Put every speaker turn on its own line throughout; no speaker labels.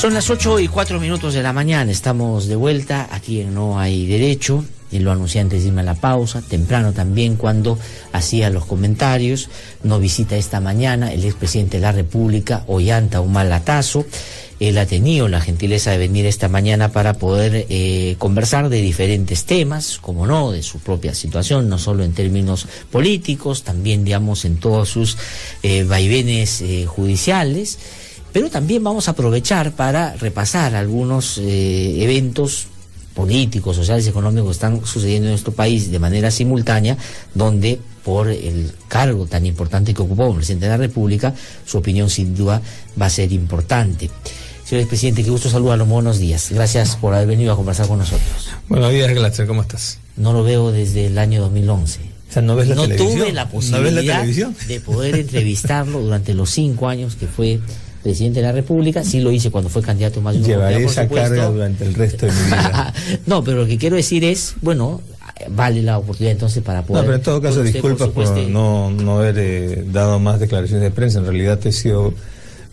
Son las 8:04 de la mañana, estamos de vuelta aquí en No Hay Derecho, y lo anuncié antes de irme a la pausa, temprano también cuando hacía los comentarios. Nos visita esta mañana el expresidente de la República, Ollanta Humala Tazo. Él ha tenido la gentileza de venir esta mañana para poder conversar de diferentes temas, como no, de su propia situación, no solo en términos políticos, también, digamos, en todos sus vaivenes judiciales. Pero también vamos a aprovechar para repasar algunos eventos políticos, sociales y económicos que están sucediendo en nuestro país de manera simultánea, donde por el cargo tan importante que ocupó el presidente de la República, su opinión sin duda va a ser importante. Señor presidente, qué gusto saludarlo, buenos días. Gracias por haber venido a conversar con nosotros.
Buenos días, Glatzer, ¿cómo estás?
No lo veo desde el año 2011.
O sea, ¿no ves la televisión?
No tuve la posibilidad de poder entrevistarlo durante los 5 años que fue presidente de la República. Sí lo hice cuando fue candidato más de una
Llevaré esa carga durante el resto de mi vida.
No, pero lo que quiero decir es, bueno, vale la oportunidad entonces para poder...
No, pero en todo caso, disculpas por no haber dado más declaraciones de prensa. En realidad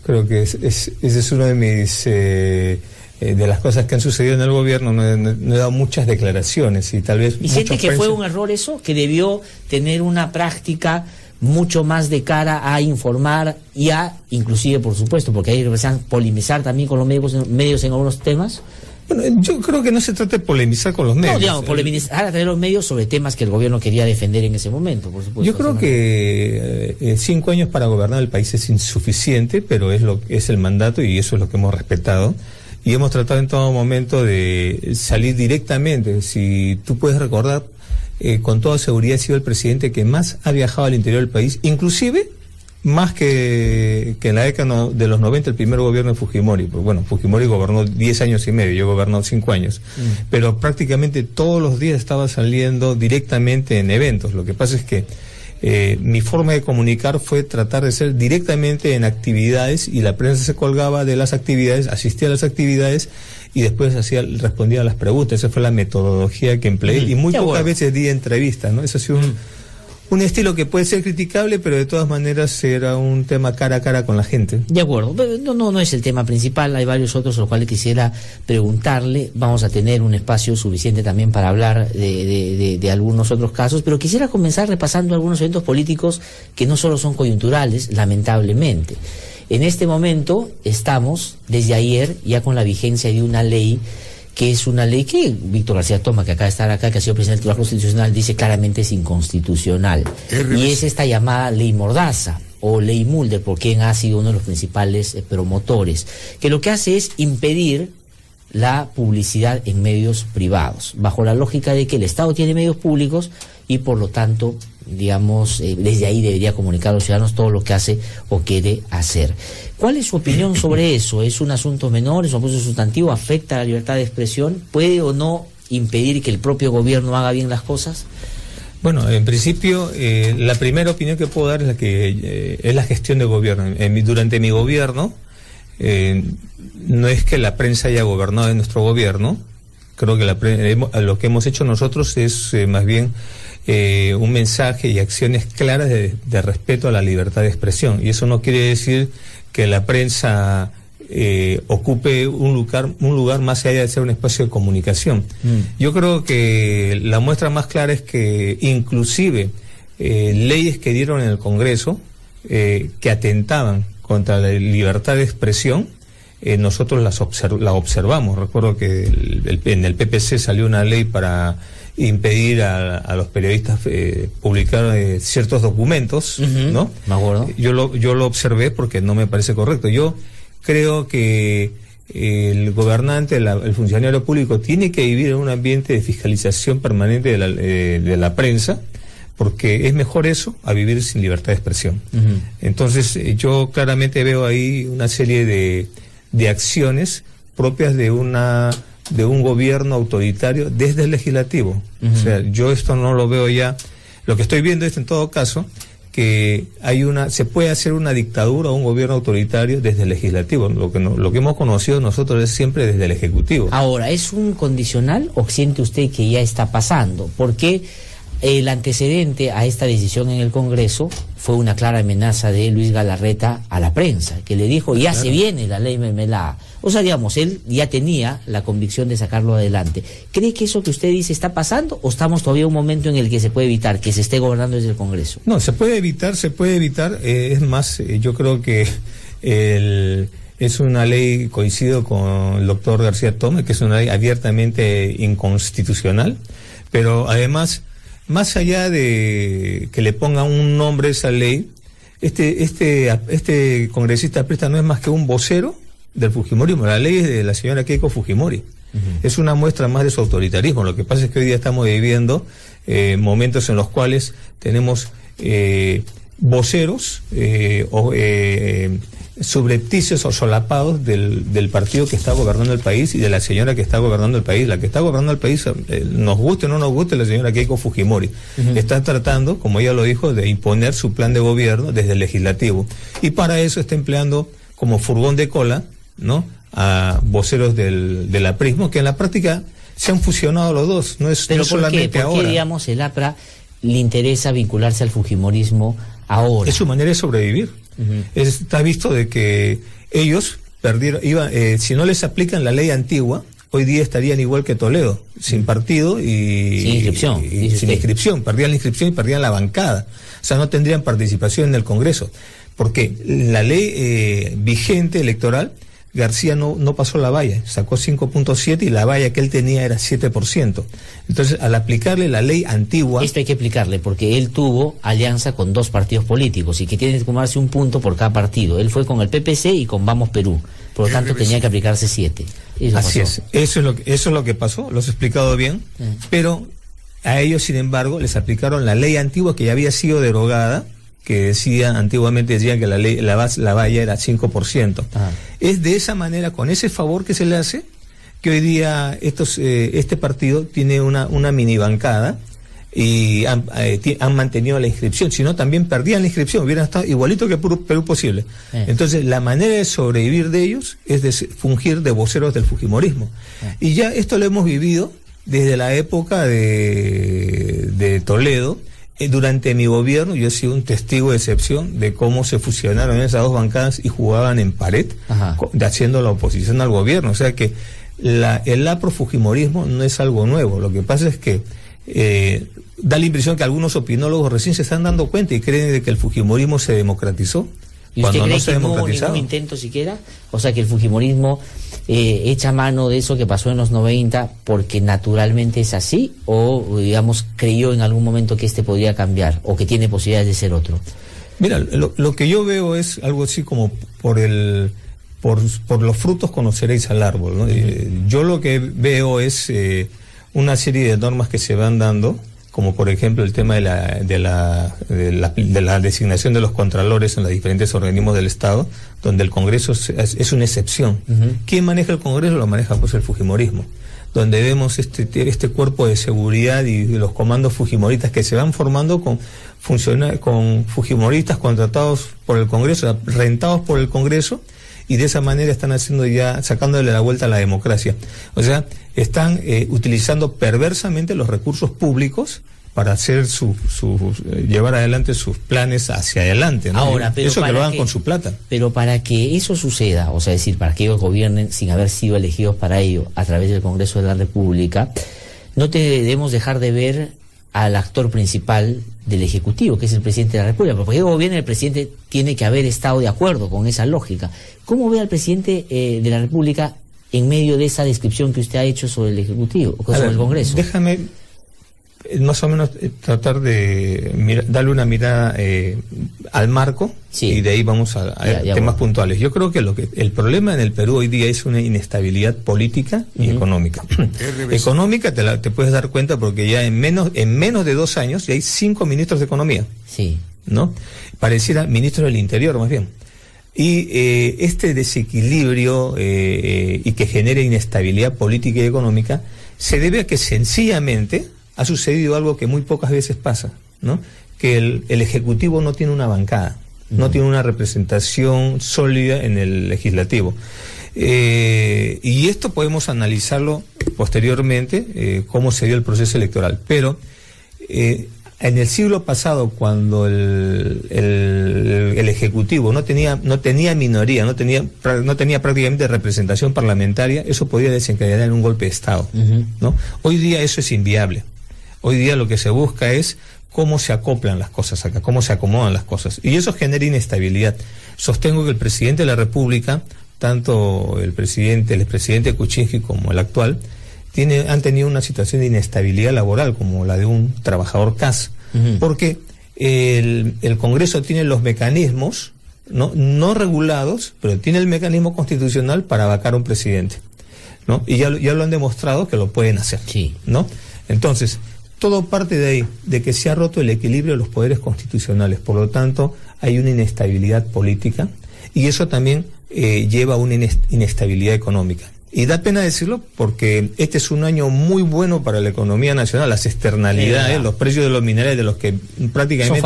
creo que ese es uno de mis... de las cosas que han sucedido en el gobierno. No he dado muchas declaraciones y tal vez...
¿Y siente que fue un error eso? ¿Que debió tener una práctica mucho más de cara a informar y a, inclusive, por supuesto, porque hay que polemizar también con los medios en algunos temas?
Bueno, yo creo que no se trata de polemizar con los medios.
No, digamos, polemizar a través de los medios sobre temas que el gobierno quería defender en ese momento, por supuesto.
Yo creo que 5 años para gobernar el país es insuficiente, pero es el mandato y eso es lo que hemos respetado. Y hemos tratado en todo momento de salir directamente. Si tú puedes recordar, con toda seguridad ha sido el presidente que más ha viajado al interior del país, inclusive más que en la década de los 90, el primer gobierno de Fujimori. Pues bueno, Fujimori gobernó 10 años y medio, yo he gobernado 5 años. Pero prácticamente todos los días estaba saliendo directamente en eventos. Lo que pasa es que mi forma de comunicar fue tratar de ser directamente en actividades, y la prensa se colgaba de las actividades, asistía a las actividades y después respondía a las preguntas. Esa fue la metodología que empleé, y muy pocas veces di entrevistas, ¿no? Eso ha sido un estilo que puede ser criticable, pero de todas maneras era un tema cara a cara con la gente.
De acuerdo, no es el tema principal, hay varios otros a los cuales quisiera preguntarle. Vamos a tener un espacio suficiente también para hablar de algunos otros casos, pero quisiera comenzar repasando algunos eventos políticos que no solo son coyunturales, lamentablemente. En este momento estamos, desde ayer, ya con la vigencia de una ley, que es una ley que Víctor García Toma, que acaba de estar acá, que ha sido presidente del Tribunal Constitucional, dice claramente es inconstitucional. Y es esta llamada ley Mordaza, o ley Mulder, por quien ha sido uno de los principales promotores, que lo que hace es impedir la publicidad en medios privados, bajo la lógica de que el Estado tiene medios públicos y por lo tanto, digamos, desde ahí debería comunicar a los ciudadanos todo lo que hace o quiere hacer. ¿Cuál es su opinión sobre eso? ¿Es un asunto menor? ¿Es un asunto sustantivo? ¿Afecta a la libertad de expresión? ¿Puede o no impedir que el propio gobierno haga bien las cosas?
Bueno, en principio, la primera opinión que puedo dar es es la gestión de gobierno. Durante mi gobierno, no es que la prensa haya gobernado en nuestro gobierno. Creo que lo que hemos hecho nosotros es más bien un mensaje y acciones claras de respeto a la libertad de expresión. Y eso no quiere decir que la prensa ocupe un lugar más allá de ser un espacio de comunicación. Yo creo que la muestra más clara es que inclusive leyes que dieron en el Congreso que atentaban contra la libertad de expresión, nosotros la observamos. Recuerdo que en el PPC salió una ley para impedir a los periodistas publicar ciertos documentos, ¿no?
Me acuerdo.
Yo lo observé porque no me parece correcto. Yo creo que el gobernante, el funcionario público, tiene que vivir en un ambiente de fiscalización permanente de la prensa, porque es mejor eso a vivir sin libertad de expresión. Entonces, yo claramente veo ahí una serie de acciones propias de un gobierno autoritario desde el legislativo. O sea, yo esto no lo veo ya. Lo que estoy viendo es, en todo caso, que se puede hacer una dictadura o un gobierno autoritario desde el legislativo. Lo que hemos conocido nosotros es siempre desde el ejecutivo.
Ahora, ¿es un condicional o siente usted que ya está pasando? Porque El antecedente a esta decisión en el Congreso fue una clara amenaza de Luis Galarreta a la prensa, que le dijo, ya se viene la ley Memelá. O sea, digamos, él ya tenía la convicción de sacarlo adelante. ¿Cree que eso que usted dice está pasando o estamos todavía en un momento en el que se puede evitar, que se esté gobernando desde el Congreso?
No, se puede evitar. Es más, yo creo que es una ley, coincido con el doctor García Tome, que es una ley abiertamente inconstitucional, pero además, más allá de que le ponga un nombre a esa ley, este congresista Presta no es más que un vocero del Fujimorismo. La ley es de la señora Keiko Fujimori. Es una muestra más de su autoritarismo. Lo que pasa es que hoy día estamos viviendo momentos en los cuales tenemos voceros subrepticios o solapados del partido que está gobernando el país y de la señora que está gobernando el país. La que está gobernando el país, nos guste o no nos guste, la señora Keiko Fujimori. Está tratando, como ella lo dijo, de imponer su plan de gobierno desde el legislativo. Y para eso está empleando como furgón de cola, ¿no?, a voceros del aprismo, que en la práctica se han fusionado los dos. No es,
pero
no solamente ahora.
¿Por qué, digamos, el APRA le interesa vincularse al fujimorismo ahora?
Es su manera de sobrevivir. Está visto de que ellos perdieron, si no les aplican la ley antigua, hoy día estarían igual que Toledo, sin partido y
sin inscripción.
Sin inscripción, perdían la inscripción y perdían la bancada. O sea, no tendrían participación en el Congreso. Porque la ley vigente electoral, García no pasó la valla, sacó 5.7 y la valla que él tenía era 7%. Entonces, al aplicarle la ley antigua...
Esto hay que explicarle, porque él tuvo alianza con 2 partidos políticos y que tiene que tomarse un punto por cada partido. Él fue con el PPC y con Vamos Perú. Por lo tanto, tenía que aplicarse 7.
Así es. Eso es lo que pasó, lo has explicado bien, pero a ellos, sin embargo, les aplicaron la ley antigua que ya había sido derogada, que antiguamente decían que la valla era 5%. Es de esa manera, con ese favor que se le hace, que hoy día este partido tiene una mini bancada y han mantenido la inscripción. Si no, también perdían la inscripción, hubieran estado igualito que Perú Posible. Entonces, la manera de sobrevivir de ellos es de fungir de voceros del fujimorismo. Y ya esto lo hemos vivido desde la época de Toledo. Durante mi gobierno yo he sido un testigo de excepción de cómo se fusionaron esas 2 bancadas y jugaban en pared, haciendo la oposición al gobierno. O sea que el aprofujimorismo no es algo nuevo. Lo que pasa es que da la impresión que algunos opinólogos recién se están dando cuenta y creen de que el fujimorismo se democratizó.
¿Y usted cree que no hubo ningún intento siquiera? O sea, que el fujimorismo echa mano de eso que pasó en los 90 porque naturalmente es así, o digamos creyó en algún momento que podría cambiar o que tiene posibilidades de ser otro.
Mira, lo que yo veo es algo así como por los frutos conoceréis al árbol, ¿no? Yo lo que veo es una serie de normas que se van dando, como por ejemplo el tema de la designación de los contralores en los diferentes organismos del Estado, donde el Congreso es una excepción. ¿Quién maneja el Congreso? Lo maneja pues el fujimorismo, donde vemos este cuerpo de seguridad y los comandos fujimoristas que se van formando con fujimoristas contratados por el Congreso, rentados por el Congreso, y de esa manera están sacándole la vuelta a la democracia. O sea, están utilizando perversamente los recursos públicos para hacer llevar adelante sus planes hacia adelante, ¿no?
Ahora, pero
eso que lo hagan con su plata.
Pero para que eso suceda, o sea, decir, para que ellos gobiernen sin haber sido elegidos para ello a través del Congreso de la República, no debemos dejar de ver al actor principal del Ejecutivo, que es el presidente de la República. Porque el gobierno, el presidente tiene que haber estado de acuerdo con esa lógica. ¿Cómo ve al presidente de la República en medio de esa descripción que usted ha hecho sobre el Ejecutivo, sobre el Congreso?
Déjame más o menos tratar de darle una mirada al marco, y de ahí vamos a temas puntuales. Yo creo que el problema en el Perú hoy día es una inestabilidad política y económica. Económica te puedes dar cuenta porque ya en menos de 2 años ya hay 5 ministros de Economía, ¿no? Pareciera ministros del Interior más bien. Y este desequilibrio y que genera inestabilidad política y económica se debe a que sencillamente ha sucedido algo que muy pocas veces pasa, ¿no? Que el Ejecutivo no tiene una bancada, no tiene una representación sólida en el Legislativo. Y esto podemos analizarlo posteriormente, cómo se dio el proceso electoral. Pero en el siglo pasado, cuando el Ejecutivo no tenía minoría, no tenía prácticamente representación parlamentaria, eso podía desencadenar en un golpe de Estado, ¿no? Hoy día eso es inviable. Hoy día lo que se busca es cómo se acoplan las cosas acá, cómo se acomodan las cosas. Y eso genera inestabilidad. Sostengo que el presidente de la República, tanto el expresidente Kuczynski como el actual, han tenido una situación de inestabilidad laboral, como la de un trabajador CAS, porque el Congreso tiene los mecanismos, no regulados, pero tiene el mecanismo constitucional para vacar a un presidente, ¿no? Y ya lo han demostrado que lo pueden hacer,
sí,
¿no? Entonces, todo parte de ahí, de que se ha roto el equilibrio de los poderes constitucionales, por lo tanto, hay una inestabilidad política, y eso también lleva a una inestabilidad económica. Y da pena decirlo porque este es un año muy bueno para la economía nacional. Las externalidades, los precios de los minerales de los que prácticamente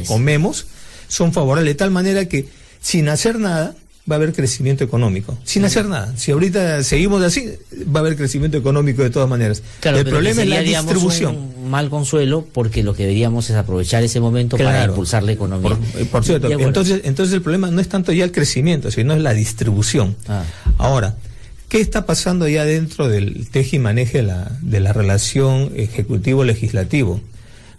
comemos, son favorables, de tal manera que sin hacer nada va a haber crecimiento económico. Sin hacer nada. Si ahorita seguimos así, va a haber crecimiento económico de todas maneras.
Claro,
el problema es la distribución.
Un mal consuelo, porque lo que deberíamos es aprovechar ese momento para impulsar la economía.
Por cierto, entonces el problema no es tanto ya el crecimiento, sino es la distribución. Ahora, ¿qué está pasando ya dentro del tejimaneje de la relación ejecutivo-legislativo?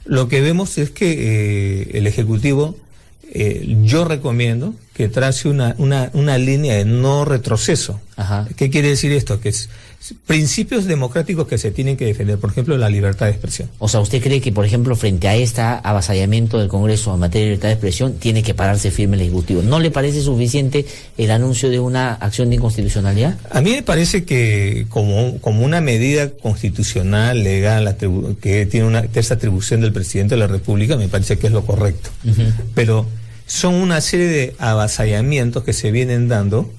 Lo que vemos es que el Ejecutivo, yo recomiendo que trace una línea de no retroceso. ¿Qué quiere decir esto? Que es principios democráticos que se tienen que defender, por ejemplo, la libertad de expresión.
O sea, ¿usted cree que, por ejemplo, frente a este avasallamiento del Congreso en materia de libertad de expresión, tiene que pararse firme el Ejecutivo? ¿No le parece suficiente el anuncio de una acción de inconstitucionalidad?
A mí me parece que como una medida constitucional, legal, que tiene esa atribución del presidente de la República, me parece que es lo correcto. Pero son una serie de avasallamientos que se vienen dando,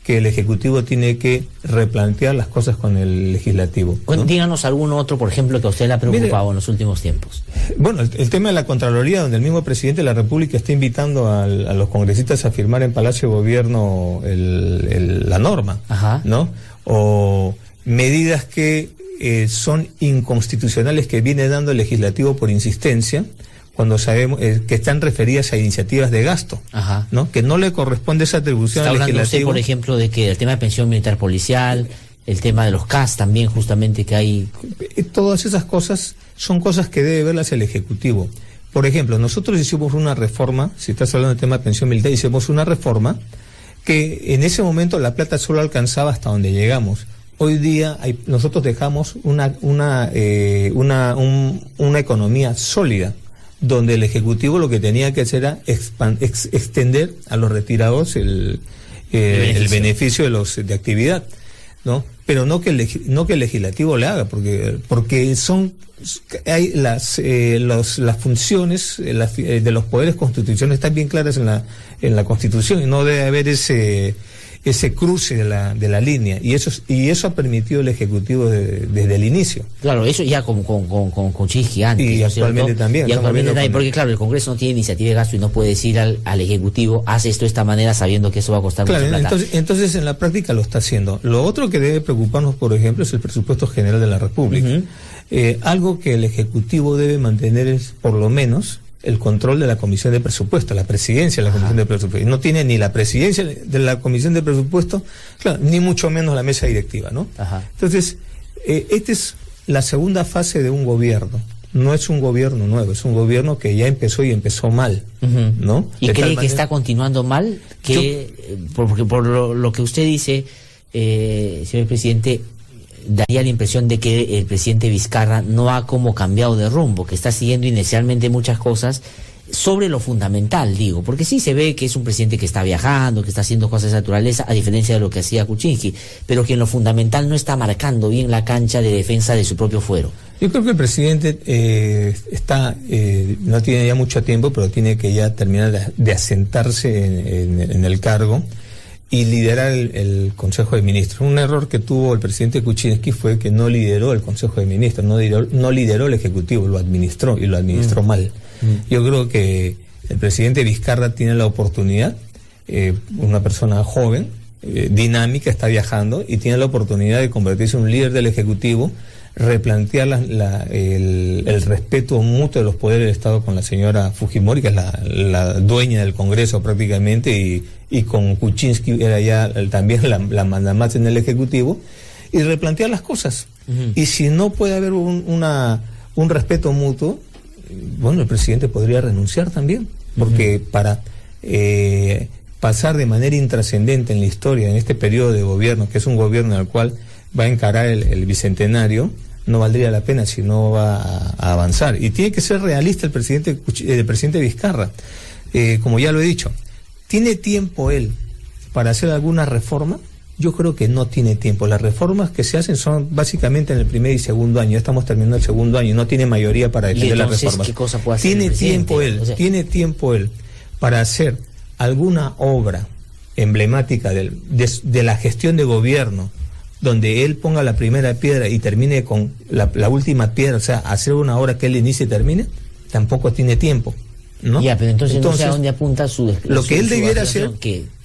que el Ejecutivo tiene que replantear las cosas con el Legislativo, ¿no?
Bueno, díganos algún otro, por ejemplo, que a usted le ha preocupado en los últimos tiempos.
Bueno, el tema de la Contraloría, donde el mismo presidente de la República está invitando a los congresistas a firmar en Palacio de Gobierno la norma, ¿no? O medidas que son inconstitucionales que viene dando el Legislativo por insistencia, cuando sabemos que están referidas a iniciativas de gasto, ¿no? Que no le corresponde esa atribución al Legislativo.
Está hablando usted, por ejemplo, de que el tema de pensión militar policial, el tema de los CAS también, justamente, que hay...
Todas esas cosas son cosas que debe verlas el Ejecutivo. Por ejemplo, nosotros hicimos una reforma, si estás hablando del tema de pensión militar, hicimos una reforma que en ese momento la plata solo alcanzaba hasta donde llegamos. Hoy día nosotros dejamos una economía sólida, donde el Ejecutivo lo que tenía que hacer era extender a los retirados el beneficio de actividad, ¿no? Pero no que el Legislativo le haga, porque hay las funciones de los poderes constitucionales están bien claras en la Constitución, y no debe haber ese cruce de la línea, y eso ha permitido el Ejecutivo desde el inicio.
Claro, eso ya con Kuczynski antes.
Y actualmente también.
Y actualmente también, porque claro, el Congreso no tiene iniciativa de gasto y no puede decir al Ejecutivo, haz esto de esta manera sabiendo que eso va a costar mucha plata.
Entonces en la práctica lo está haciendo. Lo otro que debe preocuparnos, por ejemplo, es el presupuesto general de la República. Algo que el Ejecutivo debe mantener es, por lo menos, el control de la Comisión de Presupuesto, la presidencia de la Comisión de Presupuesto. Y no tiene ni la presidencia de la Comisión de Presupuesto, claro, ni mucho menos la mesa directiva, ¿no? Entonces, esta es la segunda fase de un gobierno. No es un gobierno nuevo, es un gobierno que ya empezó y empezó mal, ¿no?
¿Y cree que está continuando mal? Porque por lo que usted dice, señor presidente, daría la impresión de que el presidente Vizcarra no ha como cambiado de rumbo, que está siguiendo inicialmente muchas cosas sobre lo fundamental, digo, porque sí se ve que es un presidente que está viajando, que está haciendo cosas de naturaleza, a diferencia de lo que hacía Kuczynski, pero que en lo fundamental no está marcando bien la cancha de defensa de su propio fuero.
Yo creo que el presidente no tiene ya mucho tiempo, pero tiene que ya terminar de asentarse en el cargo y liderar el Consejo de Ministros. Un error que tuvo el presidente Kuczynski fue que no lideró el Consejo de Ministros, no lideró el Ejecutivo, lo administró y lo administró mal. Yo creo que el presidente Vizcarra tiene la oportunidad, una persona joven, dinámica, está viajando y tiene la oportunidad de convertirse en un líder del Ejecutivo, replantear el respeto mutuo de los poderes del Estado con la señora Fujimori, que es la dueña del Congreso prácticamente, y con Kuczynski era ya también la mandamás en el Ejecutivo, y replantear las cosas. Y si no puede haber un respeto mutuo, bueno, el presidente podría renunciar también, porque para pasar de manera intrascendente en la historia, en este periodo de gobierno, que es un gobierno en el cual va a encarar el bicentenario, no valdría la pena si no va a avanzar. Y tiene que ser realista el presidente Vizcarra. Como ya lo he dicho, ¿tiene tiempo él para hacer alguna reforma? Yo creo que no tiene tiempo. Las reformas que se hacen son básicamente en el primer y segundo año. Ya estamos terminando el segundo año y no tiene mayoría para defender las reformas.
¿Qué cosa puede hacer
tiene tiempo él para hacer alguna obra emblemática de la gestión de gobierno, donde él ponga la primera piedra y termine con la última piedra, o sea, hacer una obra que él inicie y termine. Tampoco tiene tiempo, ¿no?
Ya, pero entonces no sé a dónde apunta
lo que él debiera hacer,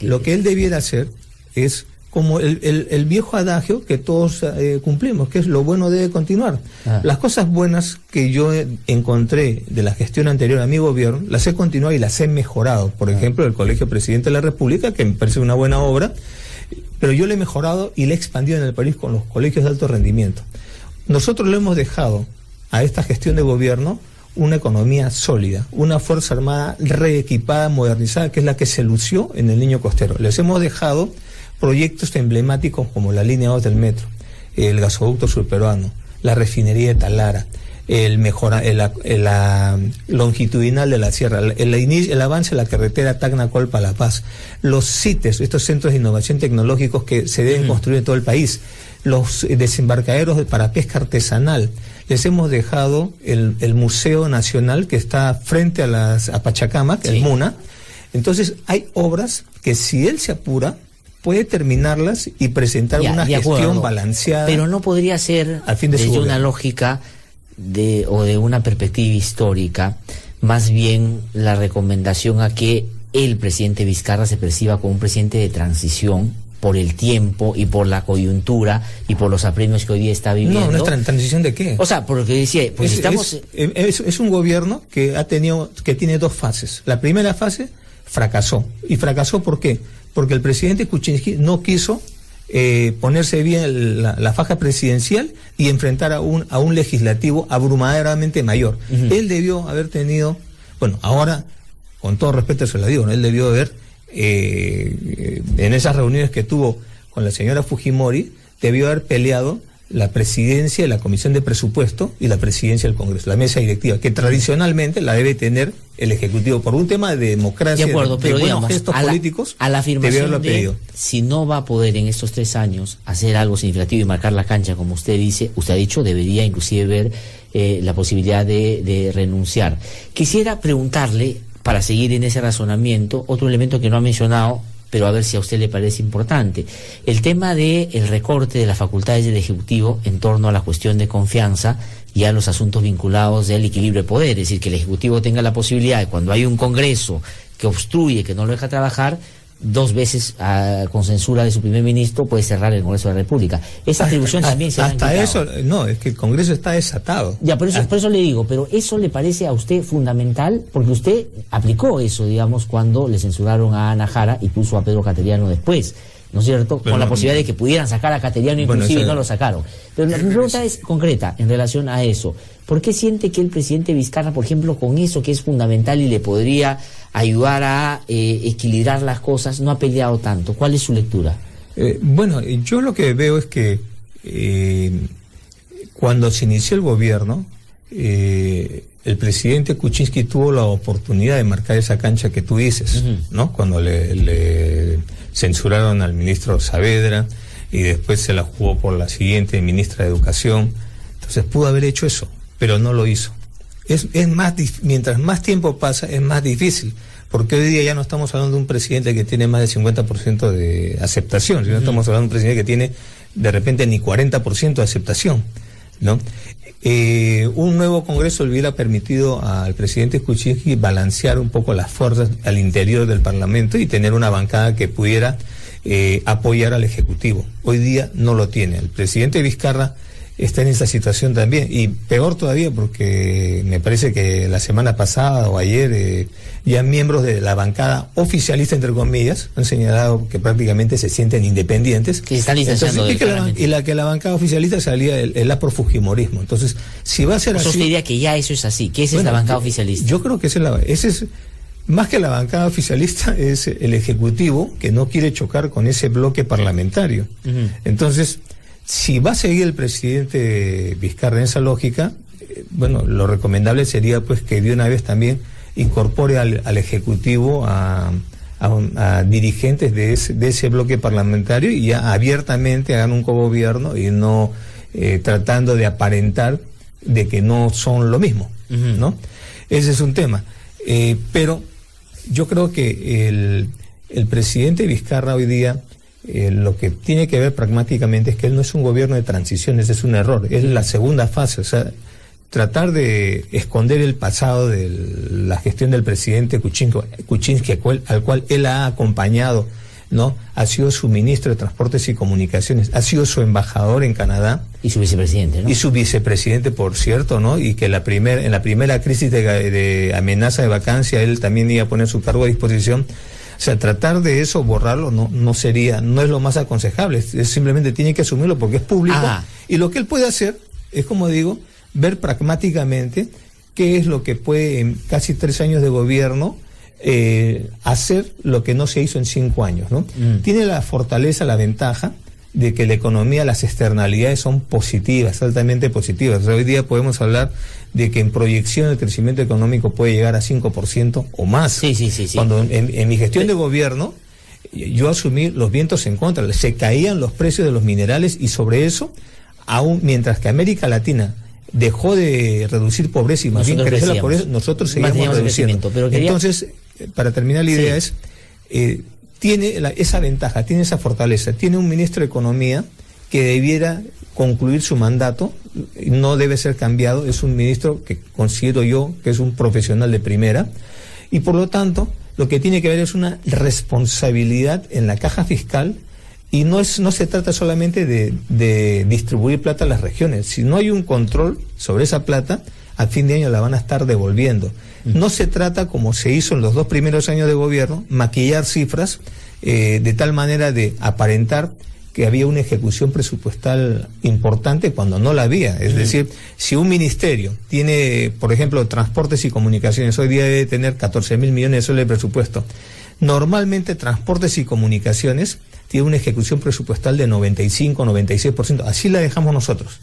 lo que él debiera hacer es como el viejo adagio que todos cumplimos, que es lo bueno debe continuar. Las cosas buenas que yo encontré de la gestión anterior a mi gobierno, las he continuado y las he mejorado. Por ejemplo, el Colegio Presidente de la República, que me parece una buena obra, pero yo le he mejorado y le he expandido en el país con los colegios de alto rendimiento. Nosotros le hemos dejado a esta gestión de gobierno una economía sólida, una Fuerza Armada reequipada, modernizada, que es la que se lució en el Niño Costero. Les hemos dejado proyectos emblemáticos como la línea 2 del metro, el gasoducto surperuano, la refinería de Talara, la longitudinal de la sierra, el avance de la carretera Tacna-Colpa La Paz, los CITES, estos centros de innovación tecnológicos que se deben construir en todo el país, los desembarcaderos para pesca artesanal. Les hemos dejado el Museo Nacional que está frente a Pachacamac, el MUNA. Entonces hay obras que si él se apura puede terminarlas y presentar una gestión balanceada.
Pero no podría ser, desde una lógica o de una perspectiva histórica, más bien la recomendación a que el presidente Vizcarra se perciba como un presidente de transición por el tiempo y por la coyuntura y por los apremios que hoy día está viviendo.
No es transición de qué.
O sea, por lo que decía, pues
es un gobierno que tiene dos fases. La primera fase fracasó. ¿Y fracasó por qué? Porque el presidente Kuczynski no quiso ponerse bien la faja presidencial y enfrentar a un legislativo abrumadoramente mayor. Él debió haber tenido, bueno, ahora, con todo respeto se lo digo, ¿no? Él debió haber, en esas reuniones que tuvo con la señora Fujimori, debió haber peleado la presidencia de la Comisión de Presupuesto y la presidencia del Congreso, la mesa directiva, que tradicionalmente la debe tener el Ejecutivo por un tema de democracia,
pero
buenos
digamos,
gestos políticos.
A la afirmación de si no va a poder en estos 3 años hacer algo significativo y marcar la cancha, como usted dice, usted ha dicho, debería inclusive ver la posibilidad de renunciar. Quisiera preguntarle, para seguir en ese razonamiento, otro elemento que no ha mencionado, pero a ver si a usted le parece importante. El tema del recorte de las facultades del Ejecutivo en torno a la cuestión de confianza y a los asuntos vinculados del equilibrio de poder, es decir, que el Ejecutivo tenga la posibilidad de, cuando hay un Congreso que obstruye, que no lo deja trabajar, 2 veces con censura de su primer ministro puede cerrar el Congreso de la República. Esa atribución también se
hasta eso, no, es que el Congreso está desatado.
Ya, por eso le digo, pero ¿eso le parece a usted fundamental? Porque usted aplicó eso, digamos, cuando le censuraron a Ana Jara y puso a Pedro Cateriano después, ¿no es cierto? Pero con la posibilidad de que pudieran sacar a Cateriano inclusive, y no lo sacaron. Pero mi pregunta es concreta en relación a eso. ¿Por qué siente que el presidente Vizcarra, por ejemplo, con eso que es fundamental y le podría ayudar a equilibrar las cosas, no ha peleado tanto? ¿Cuál es su lectura?
Bueno, yo lo que veo es que cuando se inició el gobierno, el presidente Kuczynski tuvo la oportunidad de marcar esa cancha que tú dices, ¿no? Cuando le censuraron al ministro Saavedra y después se la jugó por la siguiente ministra de Educación. Entonces pudo haber hecho eso, pero no lo hizo. Mientras más tiempo pasa, es más difícil, porque hoy día ya no estamos hablando de un presidente que tiene más del 50% de aceptación, sino estamos hablando de un presidente que tiene de repente ni 40% de aceptación, ¿no? Un nuevo Congreso le hubiera permitido al presidente Kuczynski balancear un poco las fuerzas al interior del Parlamento y tener una bancada que pudiera apoyar al Ejecutivo. Hoy día no lo tiene. El presidente Vizcarra está en esta situación también, y peor todavía porque me parece que la semana pasada o ayer ya miembros de la bancada oficialista, entre comillas, han señalado que prácticamente se sienten independientes.
Que están distanciando
y la bancada oficialista salía el aprofujimorismo. Entonces, si va a ser así...
Usted diría que ya eso es así, que esa es la bancada oficialista.
Yo creo que ese es más que la bancada oficialista, es el Ejecutivo que no quiere chocar con ese bloque parlamentario. Entonces, si va a seguir el presidente Vizcarra en esa lógica, bueno, lo recomendable sería pues que de una vez también incorpore al Ejecutivo a dirigentes de ese bloque parlamentario y ya abiertamente hagan un cogobierno y no tratando de aparentar de que no son lo mismo, ¿no? Ese es un tema. Pero yo creo que el presidente Vizcarra hoy día lo que tiene que ver pragmáticamente es que él no es un gobierno de transición, ese es un error, es la segunda fase, o sea, tratar de esconder el pasado de la gestión del presidente Kuczynski, al cual él ha acompañado, ¿no? Ha sido su ministro de Transportes y Comunicaciones, ha sido su embajador en Canadá.
Y su vicepresidente, ¿no?
Y su vicepresidente, por cierto, ¿no? Y que en la primera crisis de amenaza de vacancia, él también iba a poner su cargo a disposición. O sea, tratar de eso, borrarlo, no es lo más aconsejable, es simplemente tiene que asumirlo porque es público. Y lo que él puede hacer es, como digo, ver pragmáticamente qué es lo que puede en casi 3 años de gobierno hacer lo que no se hizo en 5 años, ¿no? Tiene la fortaleza, la ventaja de que la economía, las externalidades son positivas, altamente positivas. O sea, hoy día podemos hablar de que en proyección el crecimiento económico puede llegar a 5% o más.
Sí.
Cuando en mi gestión de gobierno yo asumí los vientos en contra, se caían los precios de los minerales y sobre eso, aún mientras que América Latina dejó de reducir pobreza y más bien crecer la pobreza, nosotros seguimos reduciendo. Entonces, para terminar la idea es, tiene esa ventaja, tiene esa fortaleza, tiene un ministro de Economía que debiera concluir su mandato, no debe ser cambiado, es un ministro que considero yo que es un profesional de primera, y por lo tanto, lo que tiene que ver es una responsabilidad en la caja fiscal, y no se trata solamente de distribuir plata a las regiones. Si no hay un control sobre esa plata, a fin de año la van a estar devolviendo. No se trata, como se hizo en los 2 primeros años de gobierno, maquillar cifras de tal manera de aparentar que había una ejecución presupuestal importante cuando no la había. Es decir, si un ministerio tiene, por ejemplo, Transportes y Comunicaciones, hoy día debe tener 14.000 millones de soles de presupuesto. Normalmente Transportes y Comunicaciones tiene una ejecución presupuestal de 95, 96%, así la dejamos nosotros.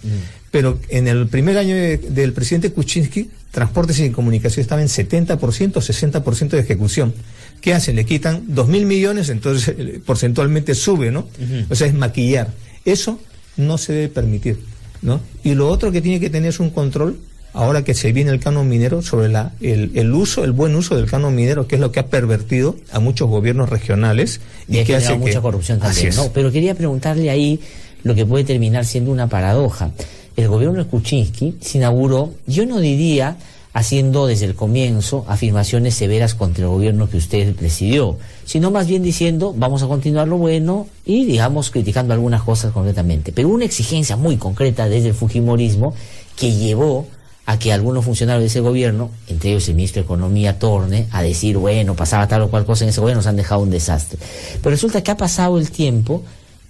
Pero en el primer año del presidente Kuczynski, Transportes y Comunicaciones estaba en 70%, 60% de ejecución. ¿Qué hacen? Le quitan 2.000 millones, entonces porcentualmente sube, ¿no? O sea, es maquillar. Eso no se debe permitir, ¿no? Y lo otro que tiene que tener es un control, ahora que se viene el canon minero, sobre el buen uso del canon minero, que es lo que ha pervertido a muchos gobiernos regionales
y que hace mucha corrupción también, ¿no? Pero quería preguntarle ahí lo que puede terminar siendo una paradoja. El gobierno de Kuczynski se inauguró, yo no diría haciendo desde el comienzo afirmaciones severas contra el gobierno que usted presidió, sino más bien diciendo vamos a continuar lo bueno y, digamos, criticando algunas cosas concretamente, pero una exigencia muy concreta desde el fujimorismo que llevó a que algunos funcionarios de ese gobierno, entre ellos el ministro de Economía Torne, a decir, bueno, pasaba tal o cual cosa en ese gobierno, nos han dejado un desastre. Pero resulta que ha pasado el tiempo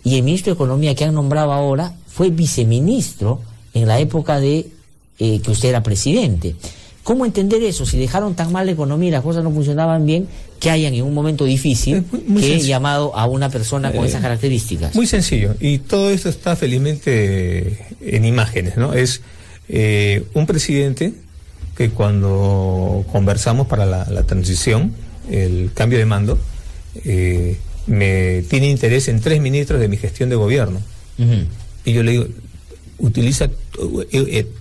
y el ministro de Economía que han nombrado ahora fue viceministro en la época de que usted era presidente. ¿Cómo entender eso? Si dejaron tan mal la economía y las cosas no funcionaban bien, que hayan en un momento difícil que he llamado a una persona con esas características. Muy sencillo, y todo esto está felizmente en imágenes, ¿no? Es un presidente que cuando conversamos para la transición, el cambio de mando, me tiene interés en 3 ministros de mi gestión de gobierno. Y yo le digo, utiliza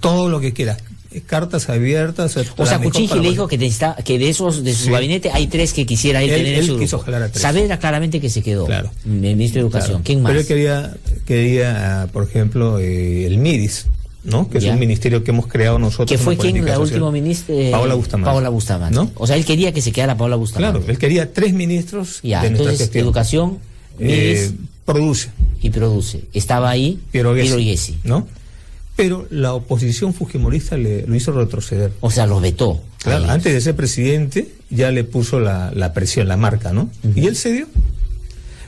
todo lo que quieras, cartas abiertas. O sea, Kuczynski le dijo que de su gabinete hay 3 que quisiera él tener en su grupo. Saavedra claramente que se quedó, claro, el ministro de Educación. Claro. ¿Quién más? Pero él quería, por ejemplo, el MIDIS, ¿no? Que es un ministerio que hemos creado nosotros. ¿Que fue quién, la última ministra? Paola Bustamante. ¿No? O sea, él quería que se quedara Paola Bustamante. Claro, él quería 3 ministros de nuestra gestión. Educación, MIDIS, produce. Estaba ahí Piero Ghezzi, ¿no?
pero la oposición fujimorista lo hizo retroceder.
O sea, lo vetó.
Claro, antes de ser presidente ya le puso la presión, la marca, ¿no? Y él cedió.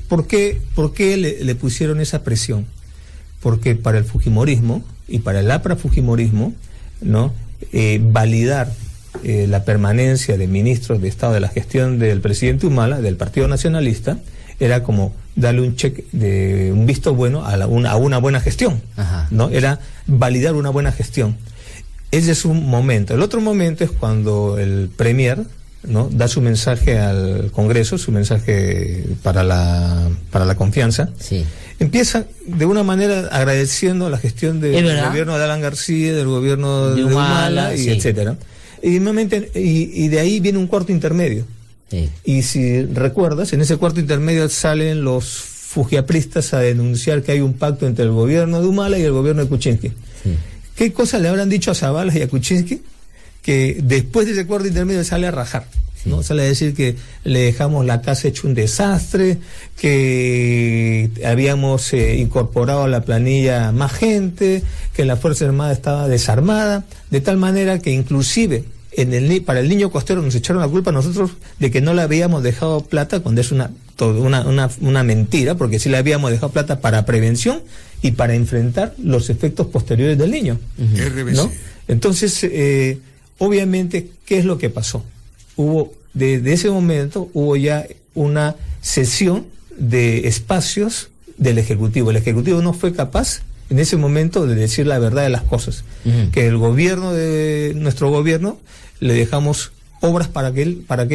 ¿Por qué le pusieron esa presión? Porque para el fujimorismo y para el APRA fujimorismo, ¿no? Validar la permanencia de ministros de Estado de la gestión del presidente Humala, del Partido Nacionalista, era como darle un cheque de un visto bueno a una buena gestión.
Ajá.
¿No? Era validar una buena gestión. Ese es un momento. El otro momento es cuando el Premier, ¿no? Da su mensaje al Congreso, su mensaje para la confianza.
Sí.
Empieza de una manera agradeciendo la gestión del gobierno de Alan García, del gobierno de Humala, y sí, etcétera. Y de ahí viene un cuarto intermedio.
Sí.
Y si recuerdas, en ese cuarto intermedio salen los fujiapristas a denunciar que hay un pacto entre el gobierno de Humala y el gobierno de Kuczynski. Sí. ¿Qué cosas le habrán dicho a Zavala y a Kuczynski? Que después de ese cuarto intermedio sale a rajar. Sí. ¿No? Sale a decir que le dejamos la casa hecho un desastre, que habíamos incorporado a la planilla más gente, que la Fuerza Armada estaba desarmada, de tal manera que inclusive para el niño costero nos echaron la culpa a nosotros de que no le habíamos dejado plata, cuando es una mentira, porque sí le habíamos dejado plata para prevención y para enfrentar los efectos posteriores del niño. ¿No? Entonces, obviamente, ¿qué es lo que pasó? De ese momento hubo ya una cesión de espacios del Ejecutivo. El Ejecutivo no fue capaz en ese momento de decir la verdad de las cosas. Que nuestro gobierno, le dejamos obras para que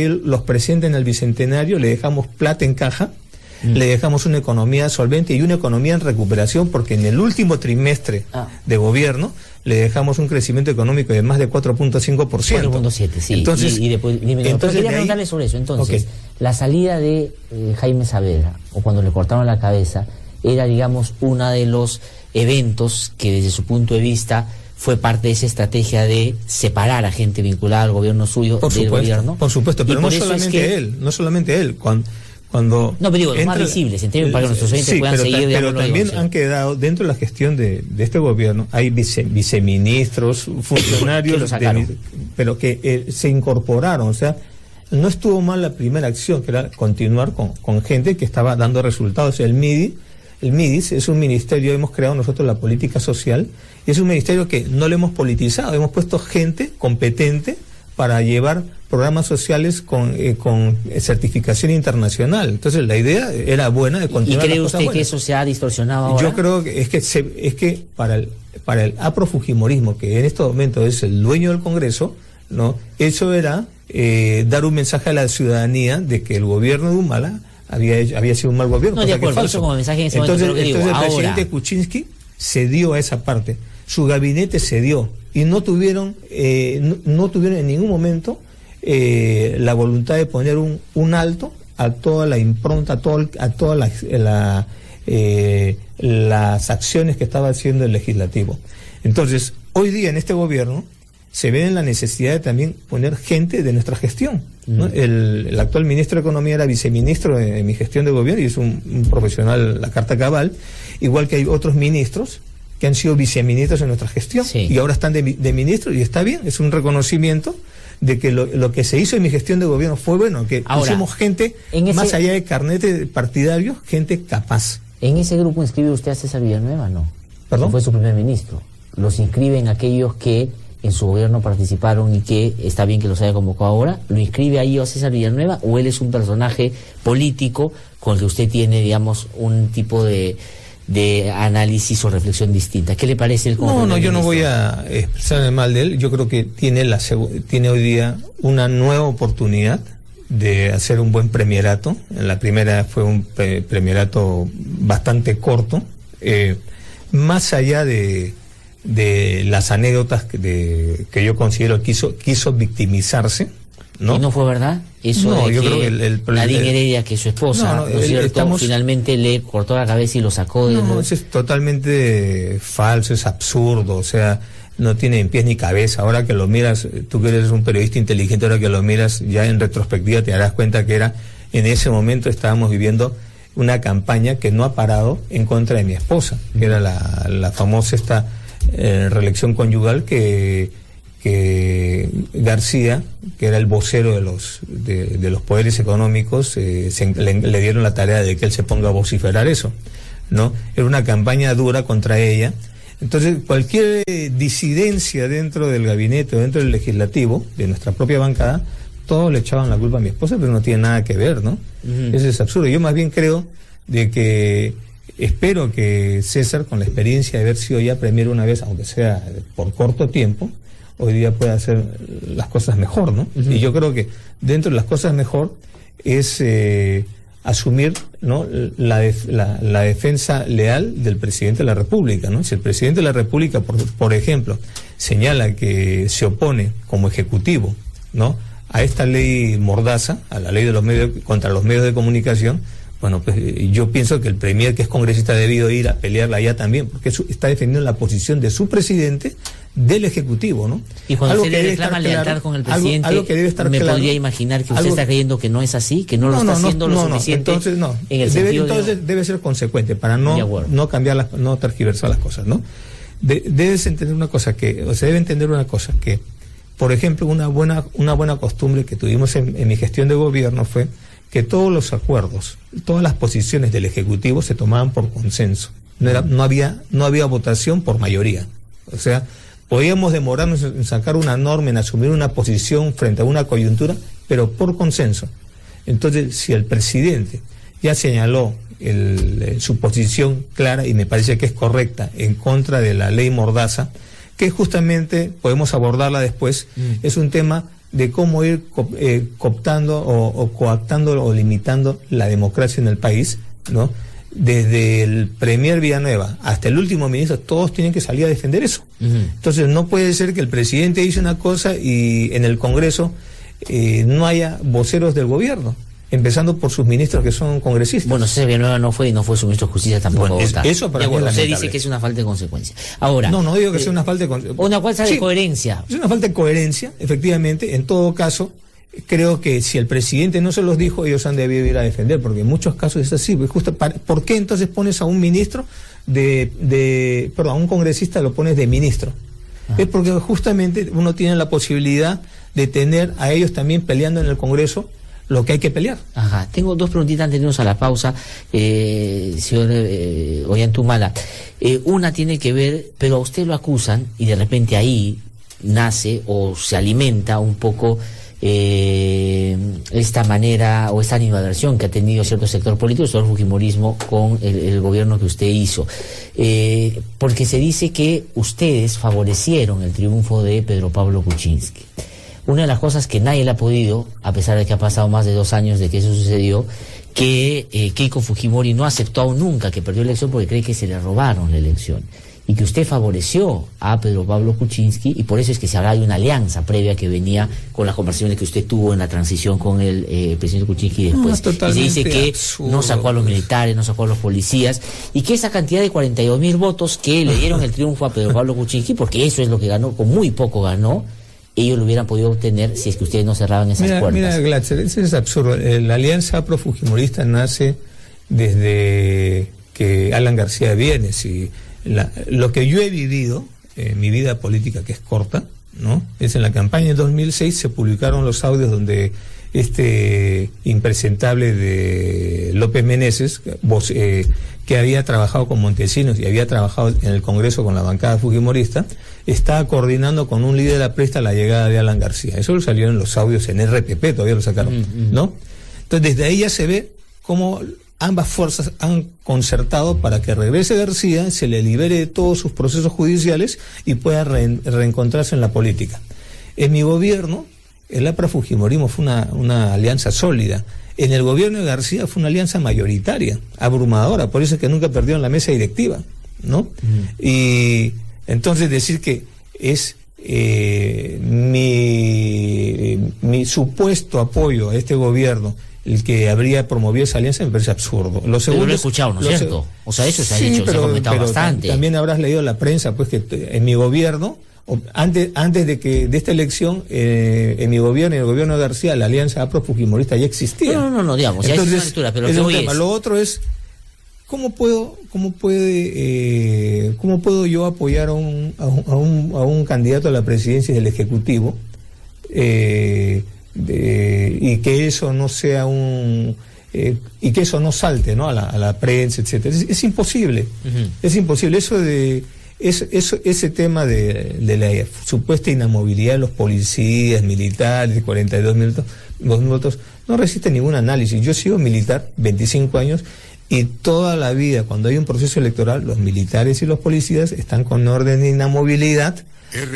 él los presente en el Bicentenario, le dejamos plata en caja, le dejamos una economía solvente y una economía en recuperación, porque en el último trimestre de gobierno le dejamos un crecimiento económico de más de 4.5%.
4.7, sí.
Entonces,
entonces quería preguntarle sobre eso. Entonces, la salida de Jaime Saavedra, o cuando le cortaron la cabeza, era, digamos, uno de los eventos que desde su punto de vista fue parte de esa estrategia de separar a gente vinculada al gobierno suyo del gobierno.
Por supuesto, pero no solamente él. Cuando
no, pero digo, los más visibles, para que nuestros oyentes puedan seguir.
Pero también han quedado, dentro de la gestión de este gobierno, hay viceministros, funcionarios, pero que se incorporaron, o sea, no estuvo mal la primera acción, que era continuar con gente que estaba dando resultados. El MIDIS es un ministerio, hemos creado nosotros la política social, y es un ministerio que no lo hemos politizado, hemos puesto gente competente para llevar programas sociales con certificación internacional. Entonces la idea era buena de continuar.
¿Y cree usted que eso se ha distorsionado ahora?
Yo creo que es que para el aprofujimorismo, que en estos momentos es el dueño del Congreso, ¿no? Eso era dar un mensaje a la ciudadanía de que el gobierno de Humala había sido un mal gobierno.
No, de acuerdo, eso como mensaje en ese momento.
Entonces el presidente Kuczynski cedió a esa parte, su gabinete cedió, y no tuvieron en ningún momento la voluntad de poner un alto a toda la impronta, a todas las acciones que estaba haciendo el legislativo. Entonces, hoy día en este gobierno se ve en la necesidad de también poner gente de nuestra gestión, ¿no? El actual ministro de Economía era viceministro de mi gestión de gobierno y es un profesional, la carta cabal, igual que hay otros ministros que han sido viceministros en nuestra gestión, sí, y ahora están de ministros, y está bien, es un reconocimiento de que lo que se hizo en mi gestión de gobierno fue bueno, que pusimos gente, más allá de carnet partidario, gente capaz.
¿En ese grupo inscribe usted a César Villanueva, no?
¿Perdón?
Fue su primer ministro. ¿Los inscriben aquellos que en su gobierno participaron y que está bien que los haya convocado ahora? ¿Lo inscribe ahí a César Villanueva, o él es un personaje político con el que usted tiene, digamos, un tipo de análisis o reflexión distinta? ¿Qué le parece el
No, yo no voy a expresarme mal de él. Yo creo que tiene hoy día una nueva oportunidad de hacer un buen premierato. En la primera fue un premierato bastante corto, más allá de las anécdotas que yo considero quiso victimizarse, ¿no?
¿Y no fue verdad? Eso no,
yo creo que
Nadine Heredia, que su esposa, ¿no es cierto? Finalmente le cortó la cabeza y lo sacó de...
No, eso es totalmente falso, es absurdo, o sea, no tiene pies ni cabeza. Ahora que lo miras, tú que eres un periodista inteligente, ahora que lo miras ya en retrospectiva te darás cuenta que en ese momento estábamos viviendo una campaña que no ha parado en contra de mi esposa, que era la famosa reelección conyugal, que García, que era el vocero de los poderes económicos, le dieron la tarea de que él se ponga a vociferar eso, ¿no? Era una campaña dura contra ella. Entonces, cualquier disidencia dentro del gabinete o dentro del legislativo, de nuestra propia bancada, todos le echaban la culpa a mi esposa, pero no tiene nada que ver, ¿no? Eso es absurdo. Yo más bien creo de que espero que César, con la experiencia de haber sido ya premier una vez, aunque sea por corto tiempo, hoy día puede hacer las cosas mejor, ¿no? Y yo creo que dentro de las cosas mejor es asumir, ¿no?, la defensa leal del presidente de la República, ¿no? Si el presidente de la República, por ejemplo, señala que se opone como ejecutivo, ¿no?, a esta ley mordaza, a la ley de los medios contra los medios de comunicación, bueno, pues yo pienso que el premier, que es congresista, ha debido ir a pelearla allá también, porque está defendiendo la posición de su presidente, del Ejecutivo, ¿no?
Y cuando se le reclama lealtad con el presidente, algo que debe estar me podría imaginar que usted está creyendo que no es así, que no lo está haciendo lo suficiente.
Entonces debe ser consecuente para no cambiar no tergiversar las cosas, ¿no? Debes entender una cosa debe entender una cosa que, por ejemplo, una buena costumbre que tuvimos en mi gestión de gobierno fue que todos los acuerdos, todas las posiciones del Ejecutivo se tomaban por consenso. No había votación por mayoría. O sea, podíamos demorarnos en sacar una norma, en asumir una posición frente a una coyuntura, pero por consenso. Entonces, si el presidente ya señaló su posición clara, y me parece que es correcta, en contra de la ley mordaza, que justamente podemos abordarla después, es un tema de cómo ir cooptando o coactando o limitando la democracia en el país, ¿no? Desde el premier Villanueva hasta el último ministro, todos tienen que salir a defender eso. Entonces no puede ser que el presidente dice una cosa y en el Congreso no haya voceros del gobierno, empezando por sus ministros que son congresistas.
Bueno, César Villanueva no fue, y no fue su ministro de Justicia tampoco.
Bueno, eso para mí es
usted dice que es una falta de consecuencia. Ahora,
no digo que sea una falta de consecuencia.
Una falta de coherencia.
Es una falta de coherencia, efectivamente. En todo caso, creo que si el presidente no se los dijo, ellos han debido ir a defender, porque en muchos casos es así. ¿Por qué entonces pones a un ministro a un congresista lo pones de ministro? Es porque justamente uno tiene la posibilidad de tener a ellos también peleando en el Congreso lo que hay que pelear.
Ajá. Tengo dos preguntitas antes de irnos a la pausa, señor Ollantumala. Una tiene que ver, pero a usted lo acusan y de repente ahí nace o se alimenta un poco esta manera o esta animadversión que ha tenido cierto sector político, el fujimorismo, con el gobierno que usted hizo, porque se dice que ustedes favorecieron el triunfo de Pedro Pablo Kuczynski. Una de las cosas que nadie le ha podido, a pesar de que ha pasado más de 2 años de que eso sucedió, que Keiko Fujimori no aceptó aún nunca que perdió la elección porque cree que se le robaron la elección, y que usted favoreció a Pedro Pablo Kuczynski, y por eso es que se habla de una alianza previa que venía con las conversaciones que usted tuvo en la transición con el presidente Kuczynski después. Y se dice que no sacó a los militares, no sacó a los policías, y que esa cantidad de 42.000 votos que le dieron el triunfo a Pedro Pablo Kuczynski, porque eso es lo que ganó, con muy poco ganó, ellos lo hubieran podido obtener si es que ustedes no cerraban esas puertas. Mira,
Glatzer, eso es absurdo. La alianza pro-fujimorista nace desde que Alan García viene. Lo que yo he vivido en mi vida política, que es corta, ¿no? Es en la campaña de 2006 se publicaron los audios donde este impresentable de López Meneses, que había trabajado con Montesinos y había trabajado en el Congreso con la bancada fujimorista, estaba coordinando con un líder aprista la llegada de Alan García. Eso lo salieron en los audios en RPP, todavía lo sacaron, ¿no? Entonces desde ahí ya se ve cómo ambas fuerzas han concertado para que regrese García, se le libere de todos sus procesos judiciales y pueda reencontrarse en la política. En mi gobierno, el APRA-Fujimorismo fue una alianza sólida. En el gobierno de García fue una alianza mayoritaria, abrumadora, por eso es que nunca perdieron la mesa directiva, ¿no? Y entonces decir que es mi supuesto apoyo a este gobierno el que habría promovido esa alianza me parece absurdo.
Lo segundo, pero lo he escuchado, ¿no es cierto? O sea, eso se ha dicho, se ha comentado bastante.
También habrás leído la prensa, pues, que en mi gobierno, antes de esta elección, en mi gobierno y en el gobierno de García, la alianza APRO-Fujimorista ya existía.
No, digamos, ya es una lectura, pero
es un tema. Lo otro es ¿cómo puedo yo apoyar a un candidato a la presidencia del Ejecutivo y que eso no sea y que eso no salte, ¿no?, a la prensa, etcétera? Es imposible. Es imposible. Ese tema de la supuesta inamovilidad de los policías, militares, de 42 minutos, no resiste ningún análisis. Yo he sido militar 25 años y toda la vida, cuando hay un proceso electoral, los militares y los policías están con orden de inamovilidad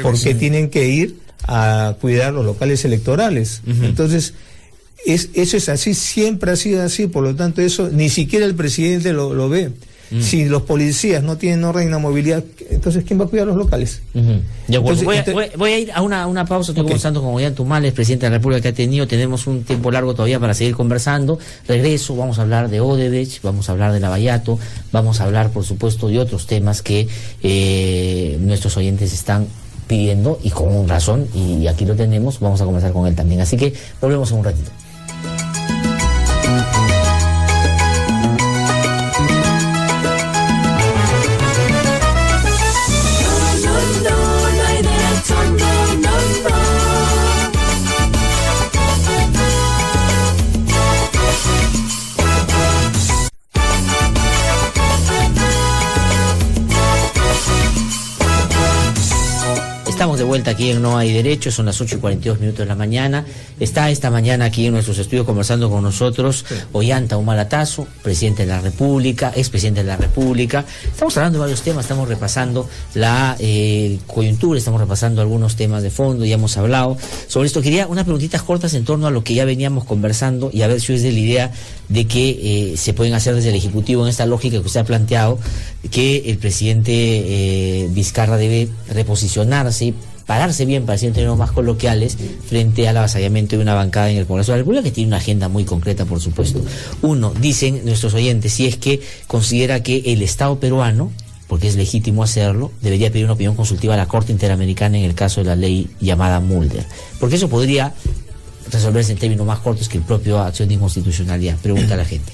porque tienen que ir a cuidar los locales electorales. Entonces, eso es así, siempre ha sido así, por lo tanto eso ni siquiera el presidente lo ve. Si los policías no tienen orden de inamovilidad, entonces ¿quién va a cuidar los locales?
De acuerdo. Voy a ir a una pausa. Estoy conversando con Ollanta Humala, presidente de la República, que ha tenido. Tenemos un tiempo largo todavía para seguir conversando. Regreso, vamos a hablar de Odebrecht, vamos a hablar de Lavallato, vamos a hablar, por supuesto, de otros temas que nuestros oyentes están pidiendo, y con razón, y aquí lo tenemos. Vamos a conversar con él también. Así que volvemos en un ratito. Estamos de vuelta aquí en No Hay Derecho, son las 8:42 de la mañana. Está esta mañana aquí en nuestros estudios conversando con nosotros Ollanta Humala Tazo, presidente de la República, expresidente de la República. Estamos hablando de varios temas, estamos repasando la coyuntura, estamos repasando algunos temas de fondo, ya hemos hablado sobre esto. Quería unas preguntitas cortas en torno a lo que ya veníamos conversando y a ver si es de la idea de que se pueden hacer desde el Ejecutivo en esta lógica que usted ha planteado, que el presidente Vizcarra debe reposicionarse, pararse bien, para decir en términos más coloquiales, frente al avasallamiento de una bancada en el Congreso de la República, que tiene una agenda muy concreta, por supuesto. Uno, dicen nuestros oyentes, si es que considera que el Estado peruano, porque es legítimo hacerlo, debería pedir una opinión consultiva a la Corte Interamericana en el caso de la ley llamada Mulder, porque eso podría resolverse en términos más cortos que el propio acción de inconstitucionalidad. Pregunta a la gente.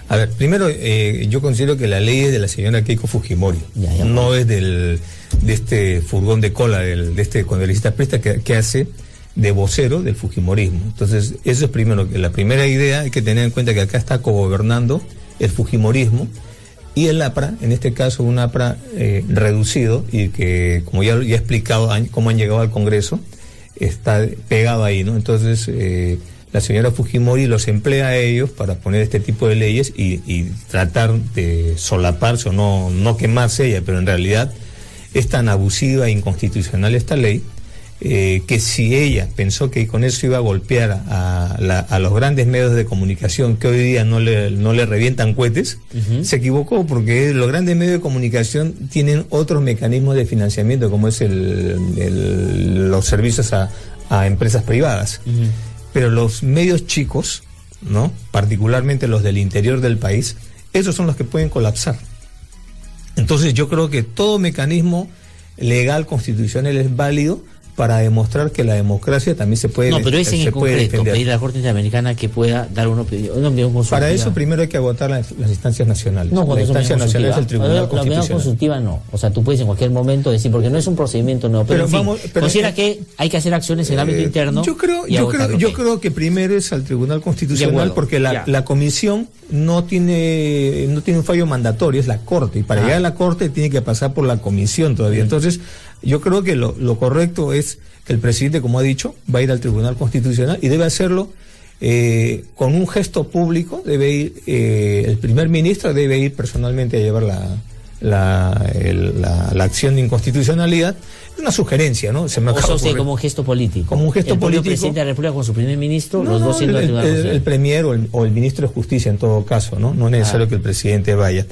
A ver, primero, yo considero que la ley es de la señora Keiko Fujimori, no es de este furgón de cola, de este congresista presta que hace de vocero del fujimorismo. Entonces, eso es primero, que la primera idea, hay que tener en cuenta que acá está cogobernando el fujimorismo y el APRA, en este caso un APRA reducido, y que, como ya he explicado cómo han llegado al Congreso, está pegado ahí, ¿no? Entonces, la señora Fujimori los emplea a ellos para poner este tipo de leyes y tratar de solaparse o no quemarse ella, pero en realidad es tan abusiva e inconstitucional esta ley que si ella pensó que con eso iba a golpear a los grandes medios de comunicación que hoy día no le revientan cohetes, se equivocó, porque los grandes medios de comunicación tienen otros mecanismos de financiamiento, como es los servicios a empresas privadas. Pero los medios chicos, ¿no?, particularmente los del interior del país, esos son los que pueden colapsar. Entonces yo creo que todo mecanismo legal, constitucional, es válido para demostrar que la democracia también se puede defender.
No, pero es en concreto pedir a la Corte Interamericana que pueda dar una opinión consultiva.
Para eso primero hay que agotar las instancias nacionales.
No,
la instancia nacional es el Tribunal Constitucional.
La opinión consultiva no. O sea, tú puedes en cualquier momento decir, porque no es un procedimiento nuevo, pero en fin, considera que hay que hacer acciones en el ámbito interno.
Yo creo que primero es al Tribunal Constitucional, porque la comisión no tiene un fallo mandatorio, es la Corte, y para llegar a la Corte tiene que pasar por la comisión todavía. Entonces, yo creo que lo correcto es que el presidente, como ha dicho, va a ir al Tribunal Constitucional y debe hacerlo con un gesto público. Debe ir, el primer ministro debe ir personalmente a llevar la acción de inconstitucionalidad. Es una sugerencia, ¿no? Se me acaba
usted como un gesto político.
Como un gesto político.
El presidente de la República con su primer ministro, los dos siendo
el premier o el ministro de Justicia, en todo caso, ¿no? No es necesario que el presidente vaya.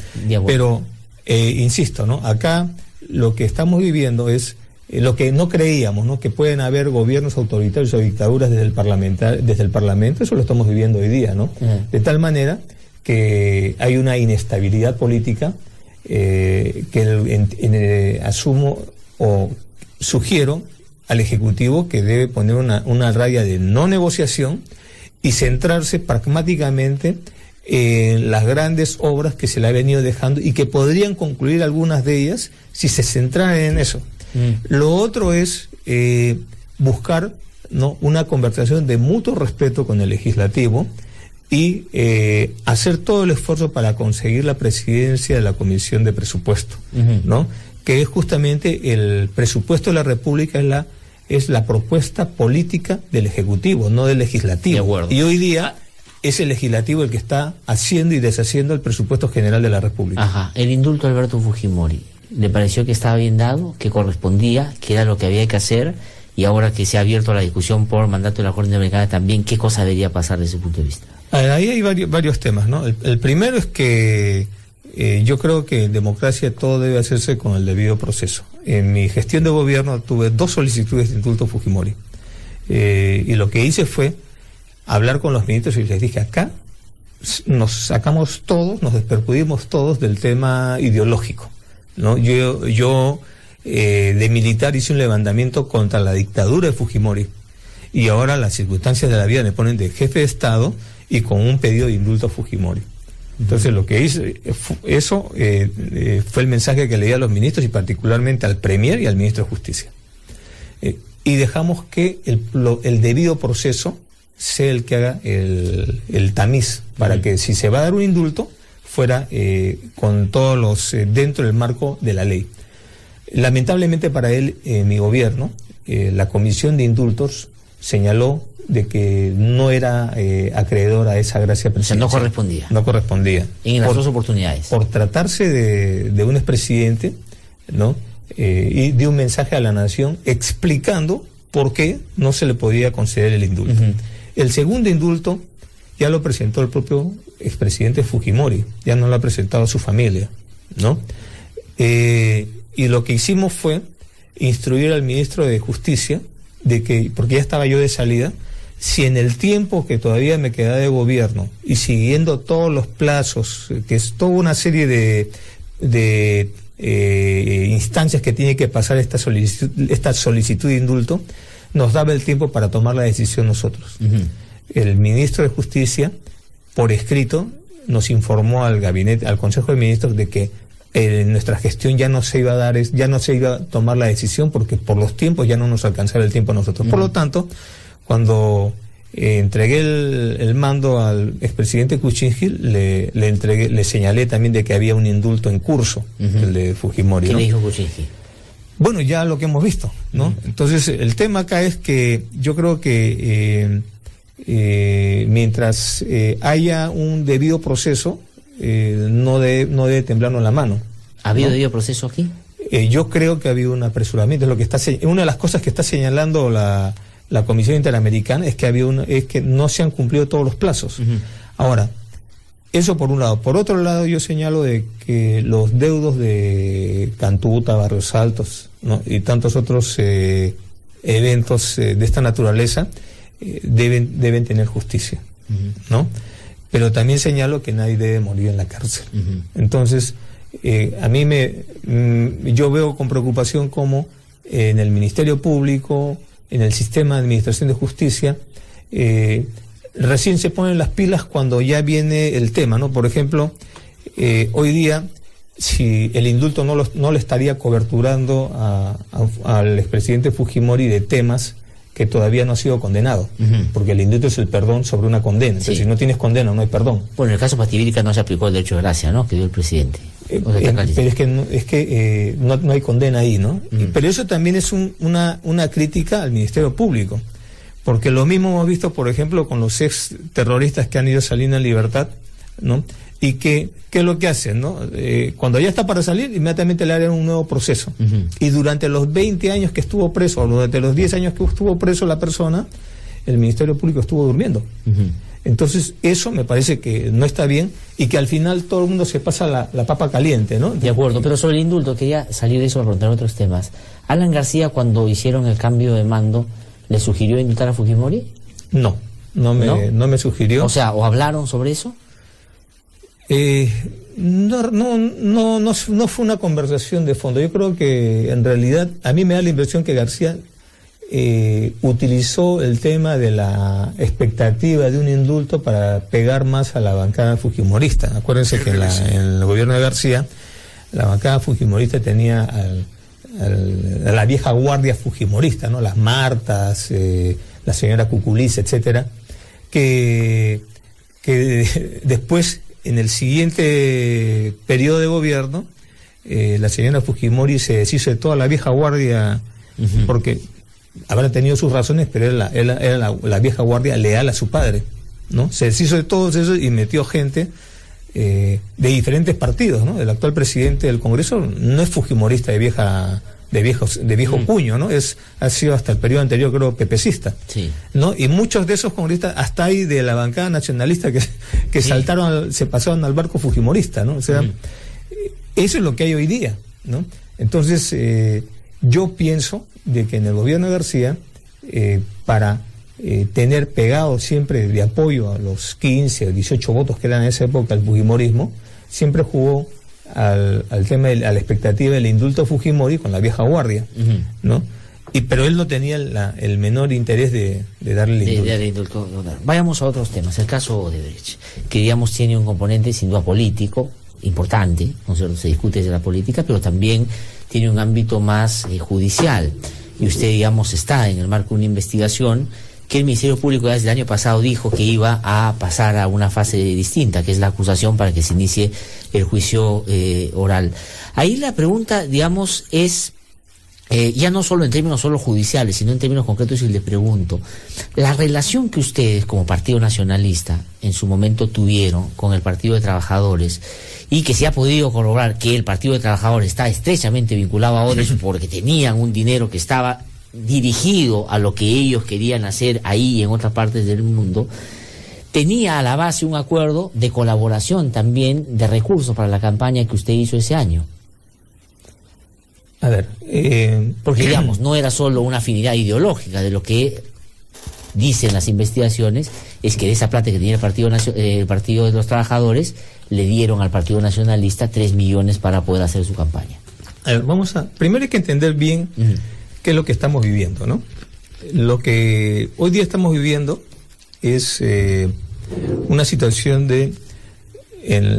Pero, insisto, ¿no? Acá lo que estamos viviendo es lo que no creíamos, ¿no?, que pueden haber gobiernos autoritarios o dictaduras desde el Parlamento, eso lo estamos viviendo hoy día, ¿no? De tal manera que hay una inestabilidad política que asumo o sugiero al Ejecutivo que debe poner una raya de no negociación y centrarse pragmáticamente las grandes obras que se le ha venido dejando y que podrían concluir algunas de ellas si se centraran en eso. Lo otro es buscar, ¿no?, una conversación de mutuo respeto con el legislativo y hacer todo el esfuerzo para conseguir la presidencia de la Comisión de Presupuesto, ¿no?, que es justamente el presupuesto de la República, es la propuesta política del Ejecutivo, no del Legislativo.
De acuerdo.
Y hoy día es el Legislativo el que está haciendo y deshaciendo el presupuesto general de la República.
Ajá. El indulto de Alberto Fujimori, ¿le pareció que estaba bien dado, que correspondía, que era lo que había que hacer? Y ahora que se ha abierto la discusión por mandato de la Corte Interamericana también, ¿qué cosa debería pasar desde ese punto de vista?
Ahí hay varios temas, ¿no? El primero es que yo creo que en democracia todo debe hacerse con el debido proceso. En mi gestión de gobierno tuve 2 solicitudes de indulto a Fujimori. Y lo que hice fue hablar con los ministros y les dije, acá nos sacamos todos, nos despercudimos todos del tema ideológico, ¿no? Yo de militar hice un levantamiento contra la dictadura de Fujimori y ahora las circunstancias de la vida me ponen de jefe de Estado y con un pedido de indulto a Fujimori. Entonces lo que hice, fue el mensaje que le di a los ministros y particularmente al Premier y al ministro de Justicia. Y dejamos que el debido proceso sea el que haga el tamiz para que si se va a dar un indulto fuera con todos los dentro del marco de la ley. Lamentablemente para él, mi gobierno, la Comisión de Indultos señaló de que no era acreedor a esa gracia presidencial.
O sea, no correspondía.
No correspondía.
En las 2 oportunidades.
Por tratarse de un expresidente, ¿no? Y dio un mensaje a la nación explicando por qué no se le podía conceder el indulto. El segundo indulto ya lo presentó el propio expresidente Fujimori, ya no lo ha presentado su familia, ¿no? Y lo que hicimos fue instruir al ministro de Justicia de que, porque ya estaba yo de salida, si en el tiempo que todavía me queda de gobierno y siguiendo todos los plazos, que es toda una serie de instancias que tiene que pasar esta solicitud de indulto, nos daba el tiempo para tomar la decisión nosotros. El ministro de Justicia, por escrito, nos informó al gabinete, al Consejo de Ministros, de que en nuestra gestión ya no se iba a tomar la decisión porque por los tiempos ya no nos alcanzaba el tiempo a nosotros. Por lo tanto, cuando entregué el mando al expresidente Kuczynski, le señalé también de que había un indulto en curso, el de Fujimori.
¿Qué
¿no?
le dijo Kuczynski?
Bueno, ya lo que hemos visto, ¿no? Entonces, el tema acá es que yo creo que mientras haya un debido proceso, no debe temblarnos la mano.
¿Ha habido
¿no?
debido proceso aquí?
Yo creo que ha habido un apresuramiento. Es lo que una de las cosas que está señalando la Comisión Interamericana es que no se han cumplido todos los plazos. Ahora, eso por un lado. Por otro lado, yo señalo de que los deudos de Cantuta, Barrios Altos, ¿no? y tantos otros eventos de esta naturaleza deben tener justicia, ¿no? Pero también señalo que nadie debe morir en la cárcel. Entonces, a mí yo veo con preocupación cómo en el Ministerio Público, en el sistema de administración de justicia, recién se ponen las pilas cuando ya viene el tema, ¿no? Por ejemplo, hoy día, si el indulto no le estaría coberturando al expresidente Fujimori de temas que todavía no ha sido condenado, porque el indulto es el perdón sobre una condena. Entonces, si no tienes condena, no hay perdón.
Bueno, en el caso Pativilca no se aplicó el derecho de gracia, ¿no?, que dio el presidente.
Pero es que no hay condena ahí, ¿no? Pero eso también es una crítica al Ministerio Público, porque lo mismo hemos visto, por ejemplo, con los ex terroristas que han ido saliendo en libertad, ¿no? Y ¿qué es lo que hacen, no? Cuando ya está para salir, inmediatamente le harán un nuevo proceso. Y durante los 20 años que estuvo preso, o durante los 10 años que estuvo preso la persona, el Ministerio Público estuvo durmiendo. Entonces, eso me parece que no está bien y que al final todo el mundo se pasa la papa caliente, ¿no?
De acuerdo, pero sobre el indulto, quería salir de eso a preguntar otros temas. ¿Alan García, cuando hicieron el cambio de mando, le sugirió indultar a Fujimori?
No me sugirió.
O sea, ¿o hablaron sobre eso?
No fue una conversación de fondo. Yo creo que en realidad a mí me da la impresión que García utilizó el tema de la expectativa de un indulto para pegar más a la bancada fujimorista. Acuérdense que en el gobierno de García, la bancada fujimorista tenía a la vieja guardia fujimorista, ¿no? Las Martas, la señora Cuculiz, etcétera, que después, en el siguiente periodo de gobierno, la señora Fujimori se deshizo de toda la vieja guardia, porque habrá tenido sus razones, pero era la vieja guardia leal a su padre, ¿no? Se deshizo de todos esos y metió gente de diferentes partidos, ¿no? El actual presidente del Congreso no es fujimorista de viejo cuño, ¿no? Ha sido hasta el periodo anterior, creo, pepecista,
sí,
¿no? Y muchos de esos congresistas, hasta ahí de la bancada nacionalista, que sí, se pasaron al barco fujimorista, ¿no? O sea, eso es lo que hay hoy día, ¿no? Entonces, yo pienso de que en el gobierno de García, para tener pegado siempre de apoyo a los 15 o 18 votos que eran en esa época el fujimorismo, siempre jugó al tema, a la expectativa del indulto Fujimori con la vieja guardia, ¿no? Pero él no tenía el menor interés de darle el indulto.
Vayamos a otros temas. El caso Odebrecht, que digamos tiene un componente sin duda político importante, ¿no es cierto? Se discute desde la política, pero también tiene un ámbito más judicial. Y usted, digamos, está en el marco de una investigación que el Ministerio Público desde el año pasado dijo que iba a pasar a una fase distinta, que es la acusación para que se inicie el juicio oral. Ahí la pregunta, digamos, es ya no solo en términos solo judiciales, sino en términos concretos, y le pregunto, la relación que ustedes como Partido Nacionalista en su momento tuvieron con el Partido de Trabajadores, y que se ha podido corroborar que el Partido de Trabajadores está estrechamente vinculado a Odebrecht porque tenían un dinero que estaba dirigido a lo que ellos querían hacer ahí y en otras partes del mundo, tenía a la base un acuerdo de colaboración también de recursos para la campaña que usted hizo ese año.
A ver,
porque digamos, no era solo una afinidad ideológica, de lo que dicen las investigaciones, es que de esa plata que tenía el Partido de los Trabajadores, le dieron al Partido Nacionalista 3 millones para poder hacer su campaña.
A ver, primero hay que entender bien qué es lo que estamos viviendo, ¿no? Lo que hoy día estamos viviendo es una situación en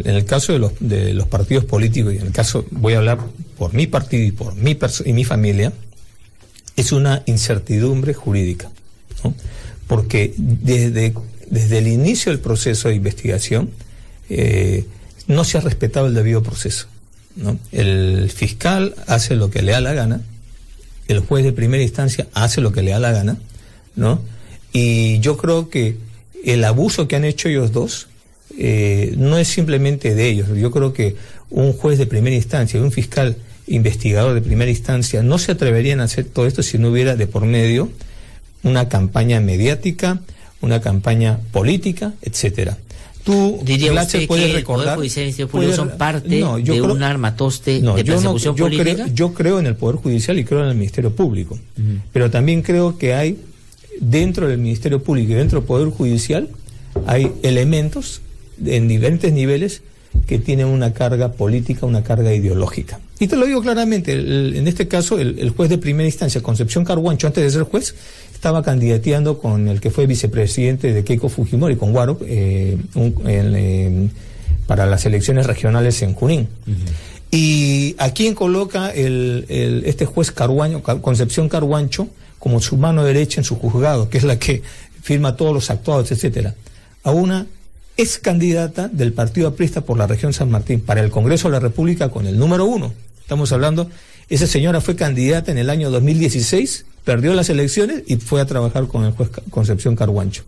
el caso de los partidos políticos, y en el caso, voy a hablar por mi partido y por mi familia, es una incertidumbre jurídica, ¿no? Porque desde el inicio del proceso de investigación no se ha respetado el debido proceso, ¿no? El fiscal hace lo que le da la gana, el juez de primera instancia hace lo que le da la gana, ¿no? Y yo creo que el abuso que han hecho ellos dos no es simplemente de ellos. Yo creo que un juez de primera instancia y un fiscal investigador de primera instancia no se atreverían a hacer todo esto si no hubiera de por medio una campaña mediática, una campaña política, etcétera. Tú,
¿diría usted que el Poder Judicial y el Ministerio Público son parte de un armatoste de persecución política?
Yo creo en el Poder Judicial y creo en el Ministerio Público, pero también creo que hay dentro del Ministerio Público y dentro del Poder Judicial hay elementos en diferentes niveles que tienen una carga política, una carga ideológica. Y te lo digo claramente, en este caso el juez de primera instancia, Concepción Carhuancho, antes de ser juez, estaba candidateando con el que fue vicepresidente de Keiko Fujimori, con Guaro, para las elecciones regionales en Junín. ¿Y a quién coloca este juez Concepción Carhuancho como su mano derecha en su juzgado, que es la que firma todos los actuados, etcétera? A una ex candidata del Partido Aprista por la región San Martín para el Congreso de la República con el número 1. Estamos hablando, esa señora fue candidata en el año 2016, perdió las elecciones y fue a trabajar con el juez Concepción Carhuancho.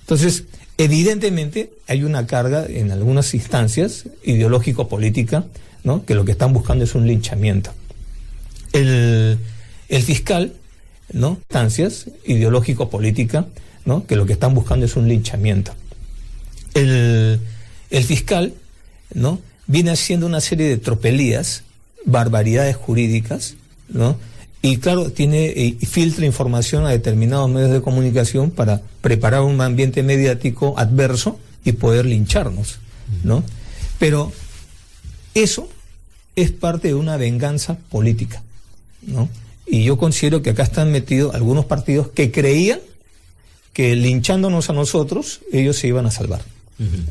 Entonces, evidentemente hay una carga en algunas instancias ideológico-política, ¿no? Que lo que están buscando es un linchamiento. El fiscal, ¿no? Instancias ideológico-política, ¿no? Que lo que están buscando es un linchamiento. El fiscal, ¿no? Viene haciendo una serie de tropelías, barbaridades jurídicas, ¿no? Y claro, filtra información a determinados medios de comunicación para preparar un ambiente mediático adverso y poder lincharnos, ¿no? Pero eso es parte de una venganza política, ¿no? Y yo considero que acá están metidos algunos partidos que creían que linchándonos a nosotros, ellos se iban a salvar.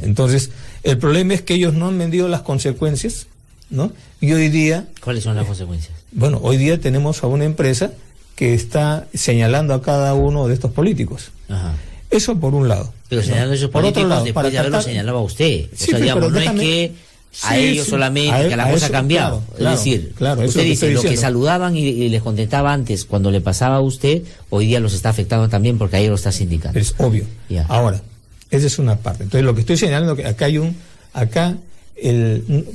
Entonces, el problema es que ellos no han medido las consecuencias, ¿no? Y hoy día...
¿Cuáles son las consecuencias?
Bueno, hoy día tenemos a una empresa que está señalando a cada uno de estos políticos.
Ajá.
Eso por un lado.
Pero señalando a esos
por
políticos,
otro lado,
después de haberlo señalado a usted.
Sí,
o sea, digamos, no
déjame...
es que a ellos solamente, que la cosa ha cambiado.
Claro,
es decir,
claro,
usted dice, lo que saludaban y les contestaba antes, cuando le pasaba a usted, hoy día los está afectando también porque a ellos lo está sindicando.
Es obvio.
Ya.
Ahora, esa es una parte. Entonces, lo que estoy señalando es que acá hay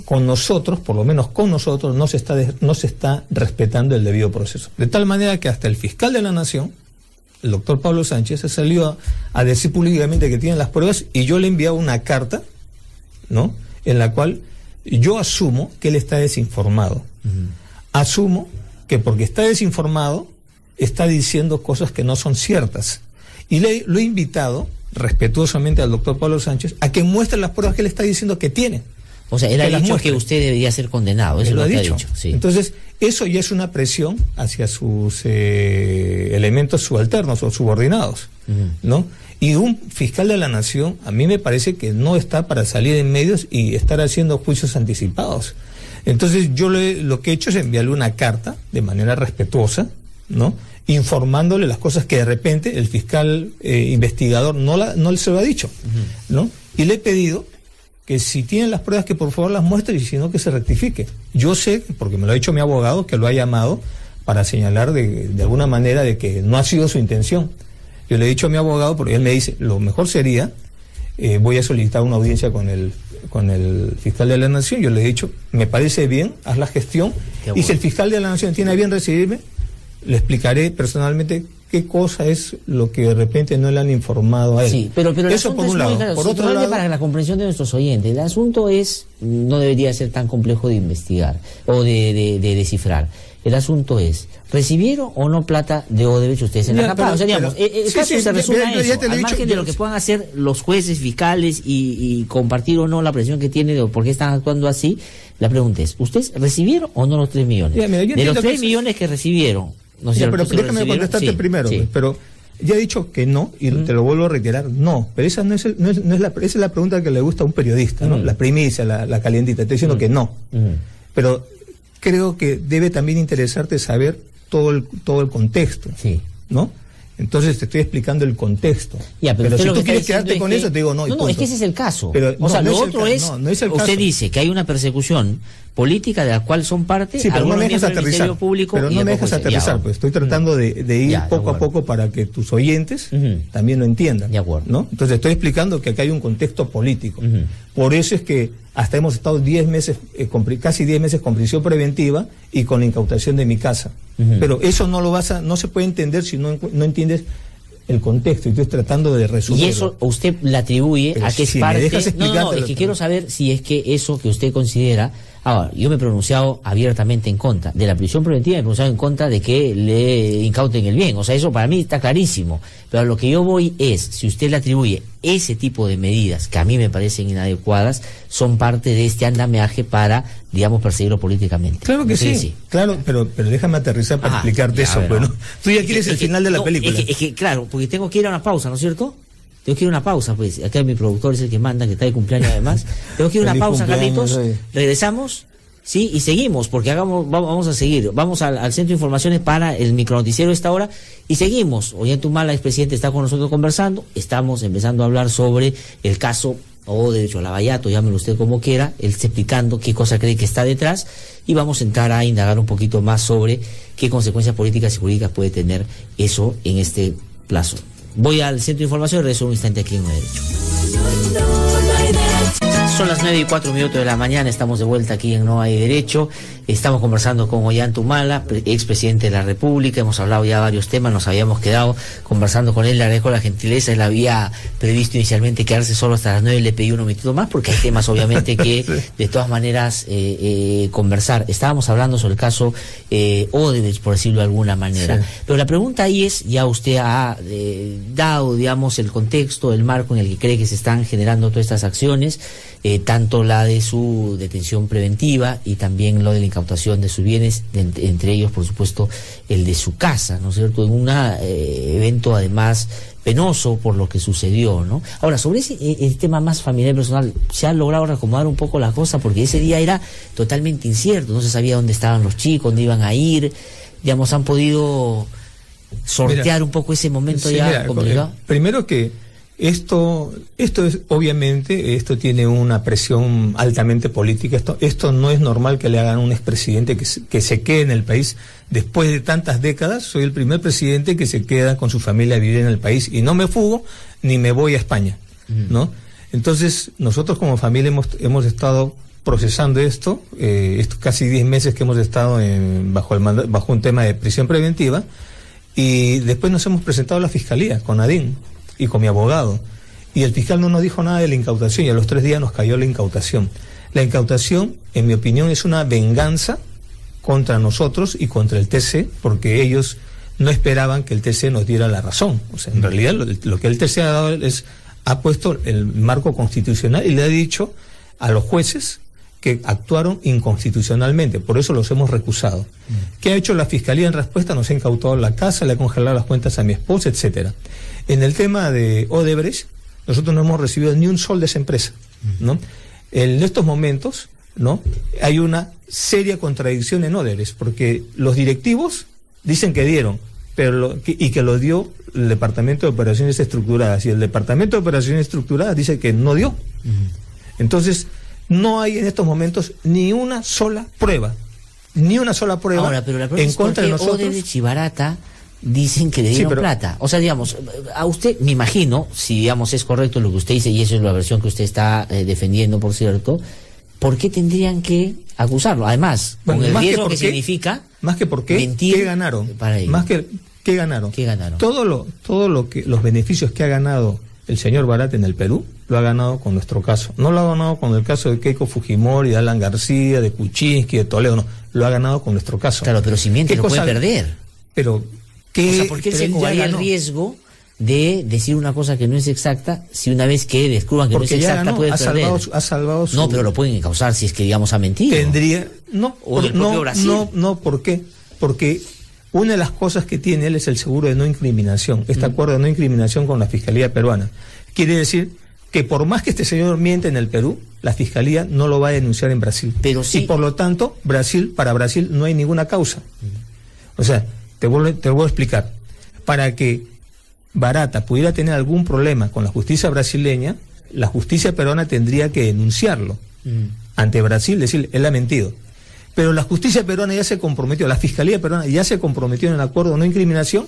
con nosotros, por lo menos con nosotros, no se está respetando el debido proceso. De tal manera que hasta el fiscal de la Nación, el doctor Pablo Sánchez, se salió a decir públicamente que tienen las pruebas, y yo le he enviado una carta, ¿no?, en la cual yo asumo que él está desinformado. Asumo que porque está desinformado está diciendo cosas que no son ciertas. Y lo he invitado respetuosamente al doctor Pablo Sánchez a que muestre las pruebas que él está diciendo que tiene.
O sea, él ha dicho que usted debería ser condenado, eso es lo que ha dicho. Sí.
Entonces, eso ya es una presión hacia sus elementos subalternos o subordinados, ¿no? Y un fiscal de la Nación, a mí me parece que no está para salir en medios y estar haciendo juicios anticipados. Entonces, yo lo que he hecho es enviarle una carta de manera respetuosa, ¿no?, informándole las cosas que de repente el fiscal investigador no se lo ha dicho, ¿no? Y le he pedido que si tienen las pruebas que por favor las muestre, y si no, que se rectifique. Yo sé, porque me lo ha dicho mi abogado, que lo ha llamado para señalar de alguna manera de que no ha sido su intención. Yo le he dicho a mi abogado, porque él me dice, lo mejor sería, voy a solicitar una audiencia con el fiscal de la Nación. Yo le he dicho, me parece bien, haz la gestión, y si el fiscal de la Nación tiene a bien recibirme, le explicaré personalmente qué cosa es lo que de repente no le han informado a él.
Sí, pero
eso por un lado.
Claro,
por otro lado,
para la comprensión de nuestros oyentes, el asunto no debería ser tan complejo de investigar o de descifrar. El asunto es, ¿recibieron o no plata de Odebrecht ustedes en la campaña? O sea, digamos, el caso se resume a eso, al margen de lo que puedan hacer los jueces, fiscales y compartir o no la presión que tiene de por qué están actuando así. La pregunta es, ¿ustedes recibieron o no los 3 millones? De los 3 millones que recibieron, ¿no es cierto?
Pero déjame contestarte primero, pero ya he dicho que no, y te lo vuelvo a reiterar, no, pero esa esa es la pregunta que le gusta a un periodista, ¿no? La primicia, la calientita, estoy diciendo que no, pero creo que debe también interesarte saber todo el contexto, ¿no? Entonces te estoy explicando el contexto.
Ya, pero
si tú quieres quedarte con eso, te digo no.
No, es que ese es el caso.
Pero,
o sea,
no
lo otro es, usted dice que hay una persecución política de la cual son parte
pero no me dejas aterrizar.
Pero
no me dejas aterrizar, pues estoy tratando de ir poco a poco para que tus oyentes también lo entiendan.
De acuerdo.
¿No? Entonces estoy explicando que acá hay un contexto político. Por eso es que hasta hemos estado 10 meses, casi 10 meses con prisión preventiva y con la incautación de mi casa. Pero eso no se puede entender si no entiendes el contexto, y estoy tratando de resumirlo.
Y eso usted le atribuye a que es parte...
es
que quiero saber si es que eso que usted considera... Ahora, yo me he pronunciado abiertamente en contra de la prisión preventiva, me he pronunciado en contra de que le incauten el bien. O sea, eso para mí está clarísimo. Pero a lo que yo voy es, si usted le atribuye ese tipo de medidas, que a mí me parecen inadecuadas, son parte de este andamiaje para, digamos, perseguirlo políticamente.
Claro que sí. Claro, pero déjame aterrizar para explicarte eso. Bueno, tú ya quieres el final de la película.
Es que, claro, porque tengo que ir a una pausa, ¿no es cierto? Tengo que ir a una pausa, pues. Acá mi productor es el que manda, que está de cumpleaños además. Tengo que ir a una pausa, Carlitos. Regresamos, sí, y seguimos, porque vamos a seguir. Vamos al Centro de Informaciones para el micronoticiero esta hora y seguimos. Ollanthumala, expresidente, está con nosotros conversando. Estamos empezando a hablar sobre el caso Odebrecht, Lavallato, llámelo usted como quiera, él está explicando qué cosa cree que está detrás, y vamos a entrar a indagar un poquito más sobre qué consecuencias políticas y jurídicas puede tener eso en este plazo. Voy al Centro de Información y regreso un instante aquí en No hay Derecho. Son las 9:04 de la mañana, estamos de vuelta aquí en No hay Derecho. Estamos conversando con Ollanthumala, expresidente de la República. Hemos hablado ya de varios temas, nos habíamos quedado conversando con él, le agradezco la gentileza. Él había previsto inicialmente quedarse solo hasta las 9, le pedí un minutito más porque hay temas obviamente que de todas maneras conversar. Estábamos hablando sobre el caso Odebrecht, por decirlo de alguna manera. Pero la pregunta ahí es, ya usted ha dado, digamos, el contexto, el marco en el que cree que se están generando todas estas acciones. tanto la de su detención preventiva y también lo de la incautación de sus bienes, entre ellos, por supuesto, el de su casa, ¿no es cierto? En un evento, además, penoso por lo que sucedió, ¿no? Ahora, sobre el tema más familiar y personal, ¿se ha logrado reacomodar un poco la cosa? Porque ese día era totalmente incierto, no se sabía dónde estaban los chicos, dónde iban a ir, digamos, han podido sortear un poco ese momento complicado.
Primero que esto es, obviamente, esto tiene una presión altamente política. Esto no es normal que le hagan a un expresidente que se quede en el país después de tantas décadas. Soy el primer presidente que se queda con su familia a vivir en el país y no me fugo ni me voy a España, ¿no? Entonces, nosotros como familia hemos estado procesando esto casi 10 meses que hemos estado bajo un tema de prisión preventiva, y después nos hemos presentado a la fiscalía con Nadine y con mi abogado, y el fiscal no nos dijo nada de la incautación, y a los 3 días nos cayó la incautación. La incautación, en mi opinión, es una venganza contra nosotros y contra el TC, porque ellos no esperaban que el TC nos diera la razón. O sea, en realidad lo que el TC ha dado ha puesto el marco constitucional y le ha dicho a los jueces que actuaron inconstitucionalmente, por eso los hemos recusado. ¿Qué ha hecho la fiscalía en respuesta? Nos ha incautado la casa, le ha congelado las cuentas a mi esposa, etcétera. En el tema de Odebrecht, nosotros no hemos recibido ni un sol de esa empresa, ¿no? En estos momentos, ¿no?, hay una seria contradicción en Odebrecht, porque los directivos dicen que dieron, y que lo dio el Departamento de Operaciones Estructuradas, y el Departamento de Operaciones Estructuradas dice que no dio. Entonces, no hay en estos momentos ni una sola prueba
Ahora, pero la
en contra de nosotros.
Odebrecht y Barata dicen que le dieron plata. O sea, digamos, a usted, me imagino, si digamos es correcto lo que usted dice, y eso es la versión que usted está defendiendo, por cierto, ¿por qué tendrían que acusarlo? Además, con el riesgo que significa
más que por qué,
mentir,
¿qué ganaron?
Para ellos.
Más que ¿qué ganaron?
¿Qué ganaron?
Todo lo que los beneficios que ha ganado el señor Barata en el Perú, lo ha ganado con nuestro caso. No lo ha ganado con el caso de Keiko Fujimori, de Alan García, de Kuczynski, de Toledo, no. Lo ha ganado con nuestro caso.
Claro, pero si miente lo puede perder.
Pero, ¿qué?
O sea, ¿por qué él se cobraría el riesgo de decir una cosa que no es exacta, si una vez que descubran que
porque
no es exacta puede perder?
Ha salvado su...
No, pero lo pueden causar si es que, digamos, ha mentido.
Tendría... No,
o del propio Brasil.
¿por qué? Porque una de las cosas que tiene él es el seguro de no incriminación, este acuerdo de no incriminación con la Fiscalía peruana. Quiere decir que por más que este señor miente en el Perú, la Fiscalía no lo va a denunciar en Brasil.
Pero sí.
Y por lo tanto, para Brasil no hay ninguna causa. O sea, te vuelvo a explicar. Para que Barata pudiera tener algún problema con la justicia brasileña, la justicia peruana tendría que denunciarlo ante Brasil, decir, él ha mentido. Pero la justicia peruana ya se comprometió, la Fiscalía peruana ya se comprometió en el acuerdo de no incriminación,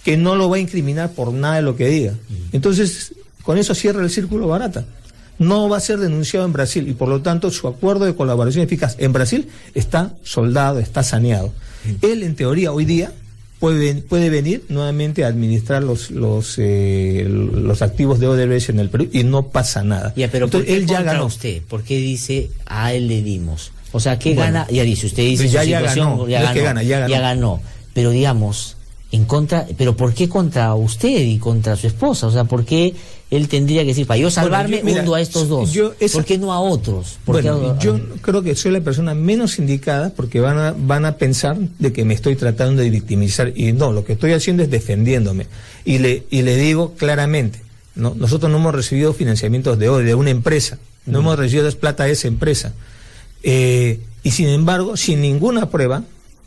que no lo va a incriminar por nada de lo que diga. Entonces, con eso cierra el círculo Barata. No va a ser denunciado en Brasil y por lo tanto su acuerdo de colaboración eficaz en Brasil está soldado, está saneado. Él, en teoría, hoy día puede venir nuevamente a administrar los activos de Odebrecht en el Perú y no pasa nada.
Ya, pero
entonces,
¿por qué
él ya ganó.
Usted? ¿Por qué dice a él le dimos? O sea, ¿qué gana? Ya dice, usted dice
ya
ganó. Pero digamos, en contra, pero ¿por qué contra usted y contra su esposa? O sea, ¿por qué él tendría que decir, para yo salvarme, hundo a estos dos? ¿Por qué no a otros?
Yo creo que soy la persona menos indicada porque van a pensar de que me estoy tratando de victimizar, y no, lo que estoy haciendo es defendiéndome. Y le digo claramente, ¿no? Nosotros no hemos recibido financiamientos de una empresa, no hemos recibido plata de esa empresa. Y sin embargo, sin ninguna prueba,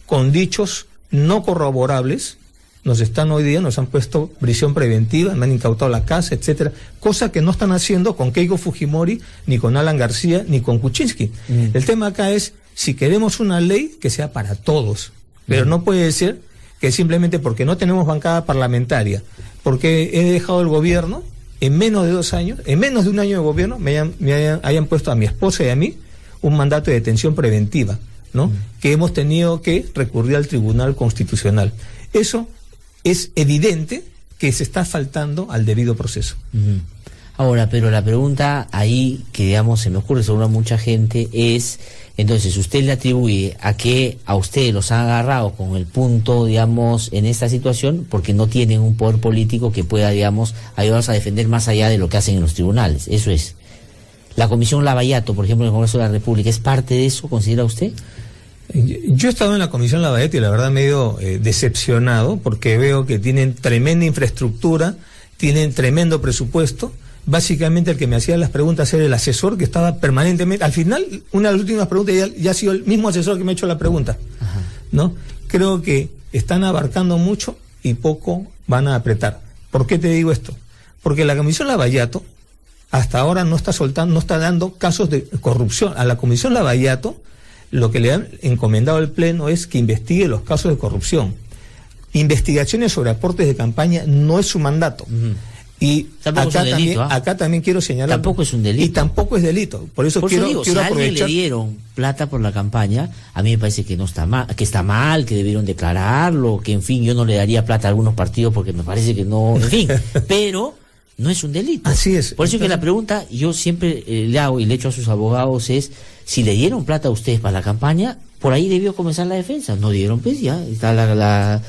con dichos no corroborables, nos han puesto prisión preventiva, me han incautado la casa, etcétera, cosa que no están haciendo con Keiko Fujimori, ni con Alan García, ni con Kuczynski. El tema acá es, si queremos una ley que sea para todos, pero no puede ser que simplemente porque no tenemos bancada parlamentaria, porque he dejado el gobierno, en menos de 2 años, en menos de un año de gobierno, me hayan puesto a mi esposa y a mí un mandato de detención preventiva, ¿no? Que hemos tenido que recurrir al Tribunal Constitucional. Eso es evidente que se está faltando al debido proceso.
Ahora, pero la pregunta ahí que, digamos, se me ocurre seguro a mucha gente es, entonces, usted le atribuye a que a usted los han agarrado con el punto, digamos, en esta situación, porque no tienen un poder político que pueda, digamos, ayudarlos a defender más allá de lo que hacen en los tribunales. Eso es La Comisión Lavallato, por ejemplo, en el Congreso de la República, ¿es parte de eso, considera usted?
Yo he estado en la Comisión Lavallato y la verdad medio decepcionado, porque veo que tienen tremenda infraestructura, tienen tremendo presupuesto. Básicamente el que me hacía las preguntas era el asesor que estaba permanentemente. Al final, una de las últimas preguntas ya ha sido el mismo asesor que me ha hecho la pregunta. Ajá. ¿No? Creo que están abarcando mucho y poco van a apretar. ¿Por qué te digo esto? Porque la Comisión Lavallato hasta ahora no está dando casos de corrupción. A la Comisión Lavallato lo que le han encomendado al Pleno es que investigue los casos de corrupción. Investigaciones sobre aportes de campaña no es su mandato. Y acá también quiero señalar.
Tampoco es un delito.
Y tampoco es delito. Por eso quiero
si
aprovechar.
A alguien le dieron plata por la campaña, a mí me parece que no está mal, que está mal, que debieron declararlo, que en fin, yo no le daría plata a algunos partidos porque me parece que no, en fin, pero no es un delito.
Así es.
Por eso que la pregunta yo siempre le hago y le echo a sus abogados es, si le dieron plata a ustedes para la campaña, por ahí debió comenzar la defensa. No dieron, pues ya está la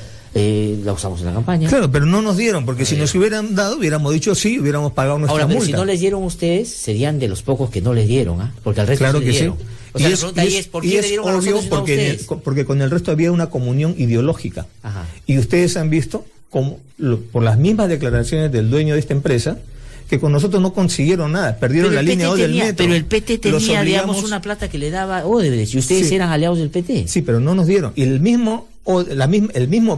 usamos en la campaña.
Claro, pero no nos dieron, porque si nos hubieran dado, hubiéramos dicho sí, hubiéramos pagado nuestra multa.
Ahora, pero si no les dieron ustedes, serían de los pocos que no les dieron, ¿ah? Porque al resto
claro
se
que
dieron.
Sí.
O sea, la pregunta ahí es, ¿por qué le dieron a nosotros y no a ustedes?
Porque con el resto había una comunión ideológica. Ajá. Y ustedes han visto, por las mismas declaraciones del dueño de esta empresa, que con nosotros no consiguieron nada, perdieron la línea O del metro.
Pero el PT tenía, digamos, una plata que le daba Odebrecht, y ustedes eran aliados del PT.
Sí, pero no nos dieron. Y el mismo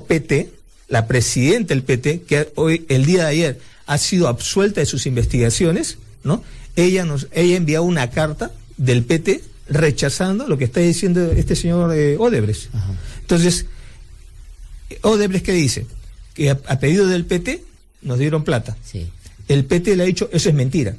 PT, la presidenta del PT, que hoy, el día de ayer, ha sido absuelta de sus investigaciones, ¿no? Ella envió una carta del PT rechazando lo que está diciendo este señor Odebrecht. Ajá. Entonces, Odebrecht, ¿qué dice? Que a pedido del PT nos dieron plata. Sí. El PT le ha dicho, eso es mentira.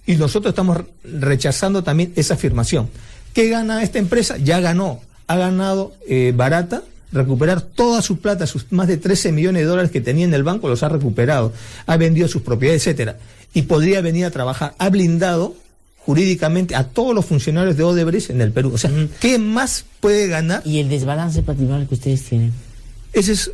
Y nosotros estamos rechazando también esa afirmación. ¿Qué gana esta empresa? Ya ganó. Ha ganado barata, recuperar toda su plata, sus más de 13 millones de dólares que tenía en el banco, los ha recuperado. Ha vendido sus propiedades, etcétera. Y podría venir a trabajar. Ha blindado jurídicamente a todos los funcionarios de Odebrecht en el Perú. O sea, ¿qué más puede ganar?
¿Y el desbalance patrimonial que ustedes tienen?
Ese es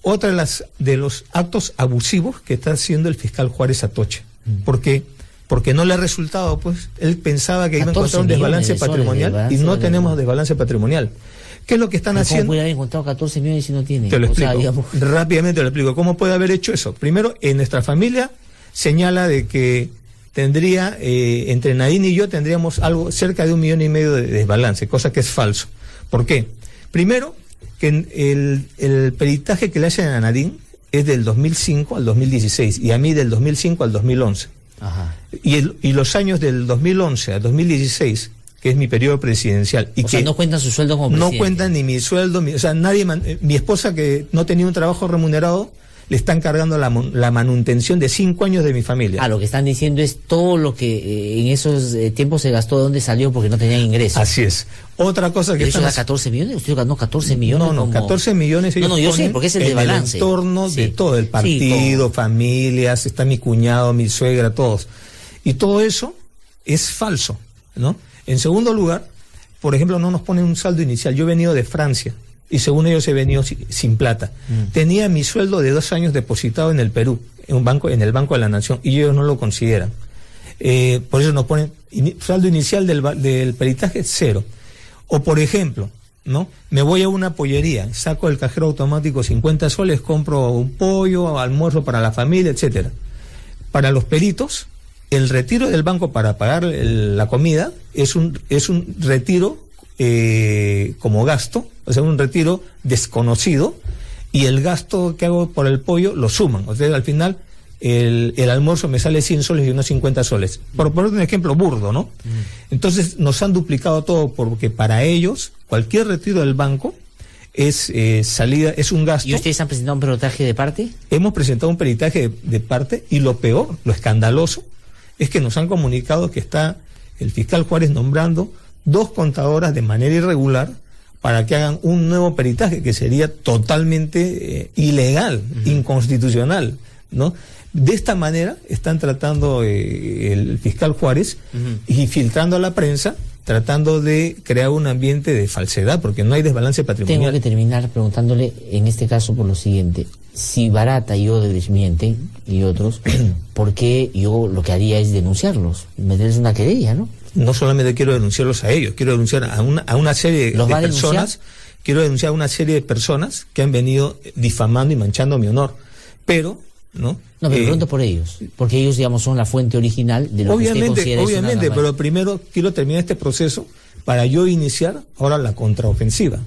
otra de los actos abusivos que está haciendo el fiscal Juárez Atoche. ¿Por qué? Porque no le ha resultado, pues, él pensaba que iba a encontrar un desbalance patrimonial y no tenemos desbalance patrimonial. ¿Qué es lo que están haciendo?
¿Cómo puede haber encontrado 14 millones si no tiene?
Te lo explico. Rápidamente te lo explico. ¿Cómo puede haber hecho eso? Primero, en nuestra familia señala de que tendría, entre Nadine y yo tendríamos algo cerca de 1,5 millones de desbalance, cosa que es falso. ¿Por qué? Primero, que el peritaje que le hacen a Nadine es del 2005 al 2016 y a mí del 2005 al 2011. Ajá. Y los años del 2011 al 2016, que es mi periodo presidencial. Y
o sea, no cuentan su sueldo como presidente.
No cuentan ni mi sueldo, o sea, mi esposa que no tenía un trabajo remunerado, le están cargando la manutención de 5 años de mi familia.
Lo que están diciendo es todo lo que en esos tiempos se gastó, de dónde salió, porque no tenían ingresos.
Así es. Otra cosa que...
¿Eso da 14 millones? ¿Usted ganó 14 millones?
No, 14 millones ellos
yo sé, porque es el de balance.
El entorno de todo, el partido, familias, está mi cuñado, mi suegra, todos. Y todo eso es falso, ¿no? En segundo lugar, por ejemplo, no nos ponen un saldo inicial. Yo he venido de Francia y según ellos he venido sin plata. Tenía mi sueldo de 2 años depositado en el Perú, en el Banco de la Nación, y ellos no lo consideran. Por eso nos ponen saldo inicial del peritaje 0. O por ejemplo, ¿no? Me voy a una pollería, saco del cajero automático 50 soles, compro un pollo, almuerzo para la familia, etcétera. Para los peritos, el retiro del banco para pagar la comida es un retiro como gasto, o sea, un retiro desconocido, y el gasto que hago por el pollo lo suman. O sea, al final el almuerzo me sale 100 soles y unos 50 soles. Por poner un ejemplo burdo, ¿no? Entonces nos han duplicado todo, porque para ellos cualquier retiro del banco es salida, es un gasto.
¿Y ustedes han presentado un peritaje de parte?
Hemos presentado un peritaje de parte, y lo peor, lo escandaloso, es que nos han comunicado que está el fiscal Juárez nombrando 2 contadoras de manera irregular para que hagan un nuevo peritaje que sería totalmente ilegal, inconstitucional, ¿no? De esta manera están tratando el fiscal Juárez y filtrando a la prensa, tratando de crear un ambiente de falsedad, porque no hay desbalance patrimonial.
Tengo que terminar preguntándole en este caso por lo siguiente. si Barata y Odebrecht mienten, y otros, ¿por qué yo lo que haría es denunciarlos? Meterles una querella, ¿no?
No solamente quiero denunciarlos a ellos, quiero denunciar a una serie de personas. Quiero denunciar a una serie de personas que han venido difamando y manchando mi honor. Pero, ¿no?
No, pero pregunto por ellos, porque ellos, digamos, son la fuente original de lo que usted considera.
Obviamente, pero primero quiero terminar este proceso para yo iniciar ahora la contraofensiva,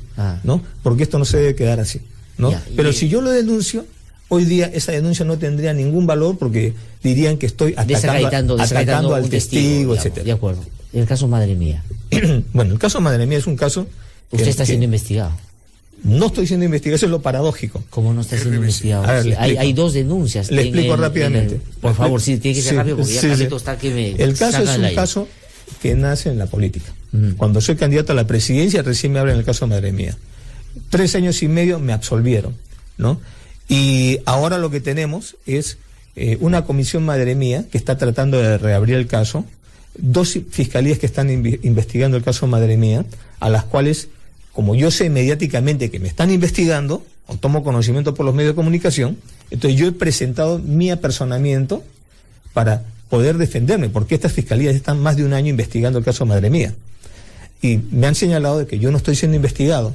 ¿no? Porque esto no se debe quedar así, ¿no?
Ya,
pero si yo lo denuncio, hoy día esa denuncia no tendría ningún valor porque dirían que estoy atacando al testigo, etcétera.
De acuerdo. El caso Madre Mía.
Bueno, el caso Madre Mía es un caso...
Usted está siendo investigado.
No estoy siendo investigado, eso es lo paradójico.
¿Cómo no está siendo investigado?
A ver,
hay dos denuncias.
Le explico rápidamente.
Por favor, sí, tiene que ser rápido porque ya Carlito está que me...
El caso es un caso que nace en la política. Cuando soy candidato a la presidencia, recién me abren el caso Madre Mía. 3 años y medio me absolvieron, ¿no? Y ahora lo que tenemos es una comisión Madre Mía que está tratando de reabrir el caso, 2 fiscalías que están investigando el caso Madre Mía, a las cuales, como yo sé mediáticamente que me están investigando, o tomo conocimiento por los medios de comunicación, entonces yo he presentado mi apersonamiento para poder defenderme, porque estas fiscalías están más de 1 año investigando el caso Madre Mía. Y me han señalado de que yo no estoy siendo investigado.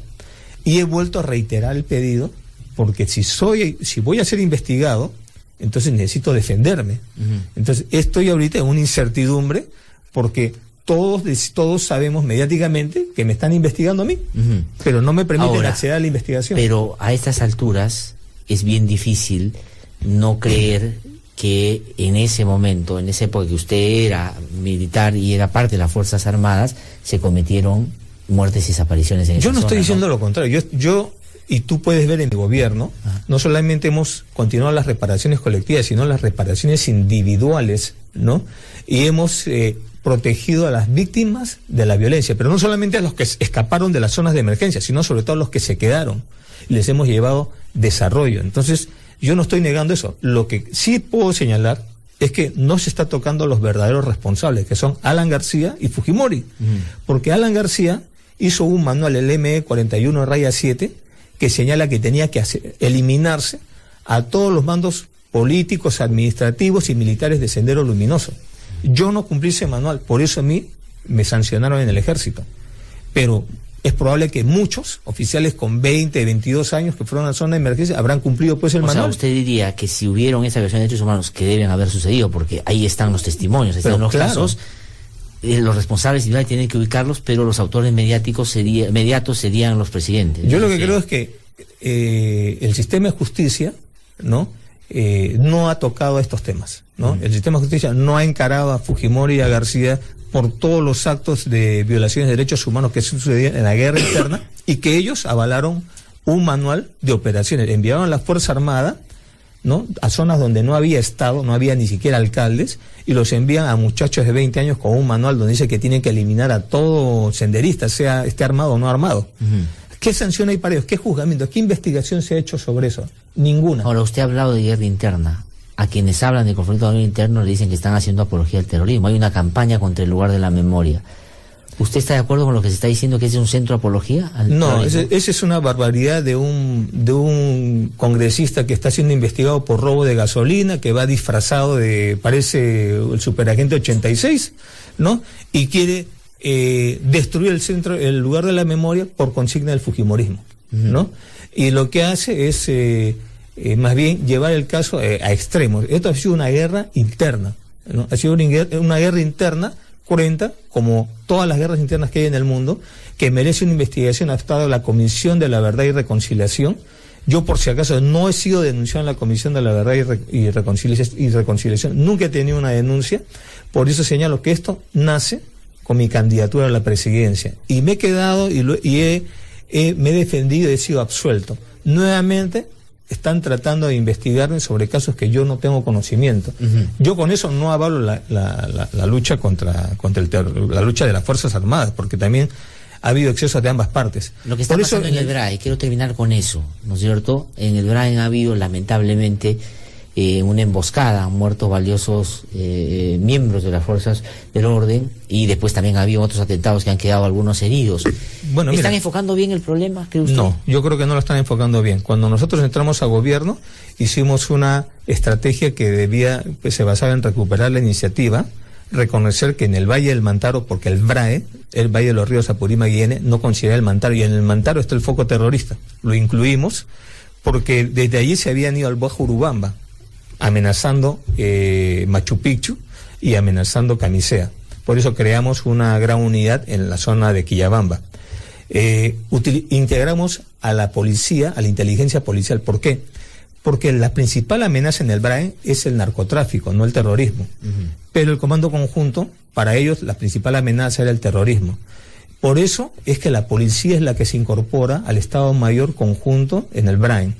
Y he vuelto a reiterar el pedido, porque si voy a ser investigado, entonces necesito defenderme. Entonces estoy ahorita en una incertidumbre, porque todos sabemos mediáticamente que me están investigando a mí, pero no me permiten acceder a la investigación.
Pero a estas alturas es bien difícil no creer que en ese momento, en esa época que usted era militar y era parte de las Fuerzas Armadas, se cometieron muertes y desapariciones en esa zona.
Yo no estoy diciendo lo contrario. Yo y tú puedes ver en mi gobierno, no solamente hemos continuado las reparaciones colectivas, sino las reparaciones individuales, ¿no? Y hemos protegido a las víctimas de la violencia, pero no solamente a los que escaparon de las zonas de emergencia, sino sobre todo a los que se quedaron. Les hemos llevado desarrollo. Entonces, yo no estoy negando eso. Lo que sí puedo señalar es que no se está tocando a los verdaderos responsables, que son Alan García y Fujimori. Porque Alan García hizo un manual, el ME41-7, que señala que tenía que eliminarse a todos los mandos políticos, administrativos y militares de Sendero Luminoso. Yo no cumplí ese manual, por eso a mí me sancionaron en el ejército. Pero es probable que muchos oficiales con 20, 22 años que fueron a la zona de emergencia habrán cumplido pues el manual.
O sea, usted diría que si hubieron esa violación de derechos humanos que deben haber sucedido, porque ahí están los testimonios, están los casos, los responsables individuales tienen que ubicarlos, pero los autores inmediatos serían los presidentes.
Yo lo que creo es que el sistema de justicia, ¿no? No ha tocado estos temas, ¿no? El sistema de justicia no ha encarado a Fujimori y a García por todos los actos de violaciones de derechos humanos que sucedían en la guerra interna y que ellos avalaron un manual de operaciones. Enviaron a la Fuerza Armada, ¿no? A zonas donde no había Estado, no había ni siquiera alcaldes, y los envían a muchachos de 20 años con un manual donde dice que tienen que eliminar a todo senderista, sea esté armado o no armado. ¿Qué sanción hay para ellos? ¿Qué juzgamiento? ¿Qué investigación se ha hecho sobre eso? Ninguna.
Ahora, usted ha hablado de guerra interna. A quienes hablan de conflicto interno le dicen que están haciendo apología al terrorismo. Hay una campaña contra el lugar de la memoria. ¿Usted está de acuerdo con lo que se está diciendo, que es un centro de apología al terrorismo? No, esa es una barbaridad de un congresista que está siendo investigado por robo de gasolina, que va disfrazado de, parece el superagente 86, ¿no? Y quiere destruir el lugar de la memoria por consigna del fujimorismo, ¿no? Y lo que hace es más bien llevar el caso a extremos. Esto ha sido una guerra interna, ¿no? Ha sido una guerra interna cruenta, como todas las guerras internas que hay en el mundo, que merece una investigación. Ha estado la Comisión de la Verdad y Reconciliación. Yo, por si acaso, no he sido denunciado en la Comisión de la Verdad y Reconciliación. Nunca he tenido una denuncia. Por eso señalo que esto nace con mi candidatura a la presidencia. Y me he quedado me he defendido y he sido absuelto. Nuevamente están tratando de investigarme sobre casos que yo no tengo conocimiento. Yo con eso no avalo la lucha contra el terror, la lucha de las Fuerzas Armadas, porque también ha habido excesos de ambas partes. Lo que está pasando en el BRAE, quiero terminar con eso, ¿no es cierto? En el BRAE ha habido lamentablemente una emboscada, han muerto valiosos miembros de las fuerzas del orden, y después también había otros atentados que han quedado algunos heridos.
Bueno,
¿Están
mira,
enfocando bien el problema, cree usted?
No, yo creo que no lo están enfocando bien. Cuando nosotros entramos a gobierno, hicimos una estrategia que se basaba en recuperar la iniciativa, reconocer que en el Valle del Mantaro, porque el VRAE, el Valle de los Ríos Apurímac y Guiene, no considera el Mantaro, y en el Mantaro está el foco terrorista. Lo incluimos porque desde allí se habían ido al Bajo Urubamba, amenazando Machu Picchu y amenazando Camisea. Por eso creamos una gran unidad en la zona de Quillabamba. Integramos a la policía, a la inteligencia policial. ¿Por qué? Porque la principal amenaza en el BRAE es el narcotráfico, no el terrorismo. Pero el comando conjunto, para ellos la principal amenaza era el terrorismo. Por eso es que la policía es la que se incorpora al Estado Mayor Conjunto en el BRAE.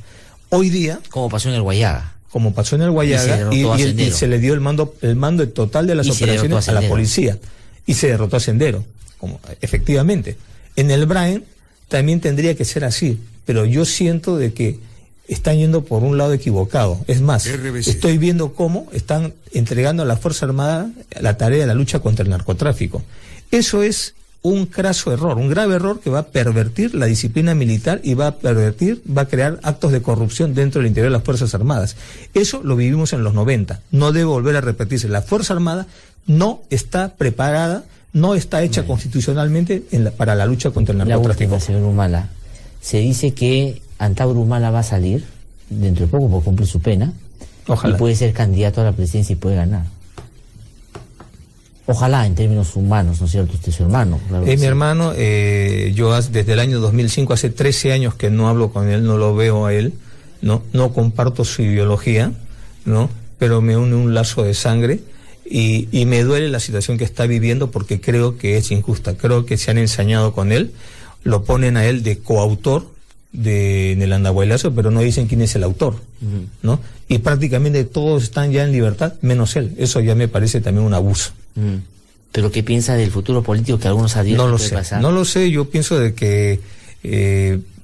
Hoy día,
como pasó en el Guayaga,
y se le dio el mando total de las operaciones a la policía, y se derrotó a Sendero, efectivamente. En el BRAE también tendría que ser así, pero yo siento de que están yendo por un lado equivocado. Es más, estoy viendo cómo están entregando a la Fuerza Armada la tarea de la lucha contra el narcotráfico. Eso es un craso error, un grave error que va a pervertir la disciplina militar y va a crear actos de corrupción dentro del interior de las Fuerzas Armadas. Eso lo vivimos en los 90, no debe volver a repetirse. La Fuerza Armada no está preparada, no está hecha constitucionalmente para la lucha contra el narcotráfico.
La última, señor Humala, se dice que Antauro Humala va a salir dentro de poco por cumplir su pena. Ojalá. Y puede ser candidato a la presidencia y puede ganar. Ojalá, en términos humanos, ¿no es cierto? Usted es su hermano. Claro
es mi hermano. Yo desde el año 2005, hace 13 años que no hablo con él, no lo veo a él, no comparto su ideología, pero me une un lazo de sangre, y me duele la situación que está viviendo porque creo que es injusta. Creo que se han ensañado con él, lo ponen a él de coautor en el andahuaylazo, pero no dicen quién es el autor, y prácticamente todos están ya en libertad, menos él. Eso ya me parece también un abuso.
¿Pero qué piensa del futuro político que algunos advierten que puede pasar?
No lo sé, yo pienso de que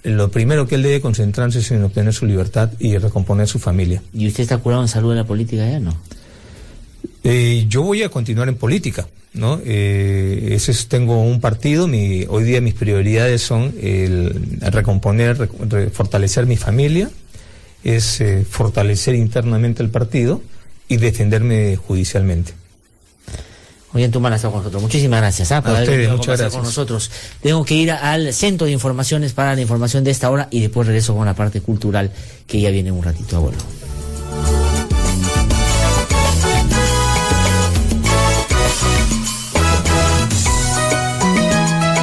lo primero que él debe concentrarse es en obtener su libertad y recomponer su familia.
¿Y usted está curado en salud de la política ya, no?
Yo voy a continuar en política, tengo un partido, hoy día mis prioridades son recomponer, fortalecer mi familia, fortalecer internamente el partido y defenderme judicialmente.
Oyente Humala está con nosotros. Muchísimas gracias por
a ustedes,
haber
muchas gracias
con nosotros. Tengo que ir al centro de informaciones para la información de esta hora y después regreso con la parte cultural que ya viene un ratito a vuelo.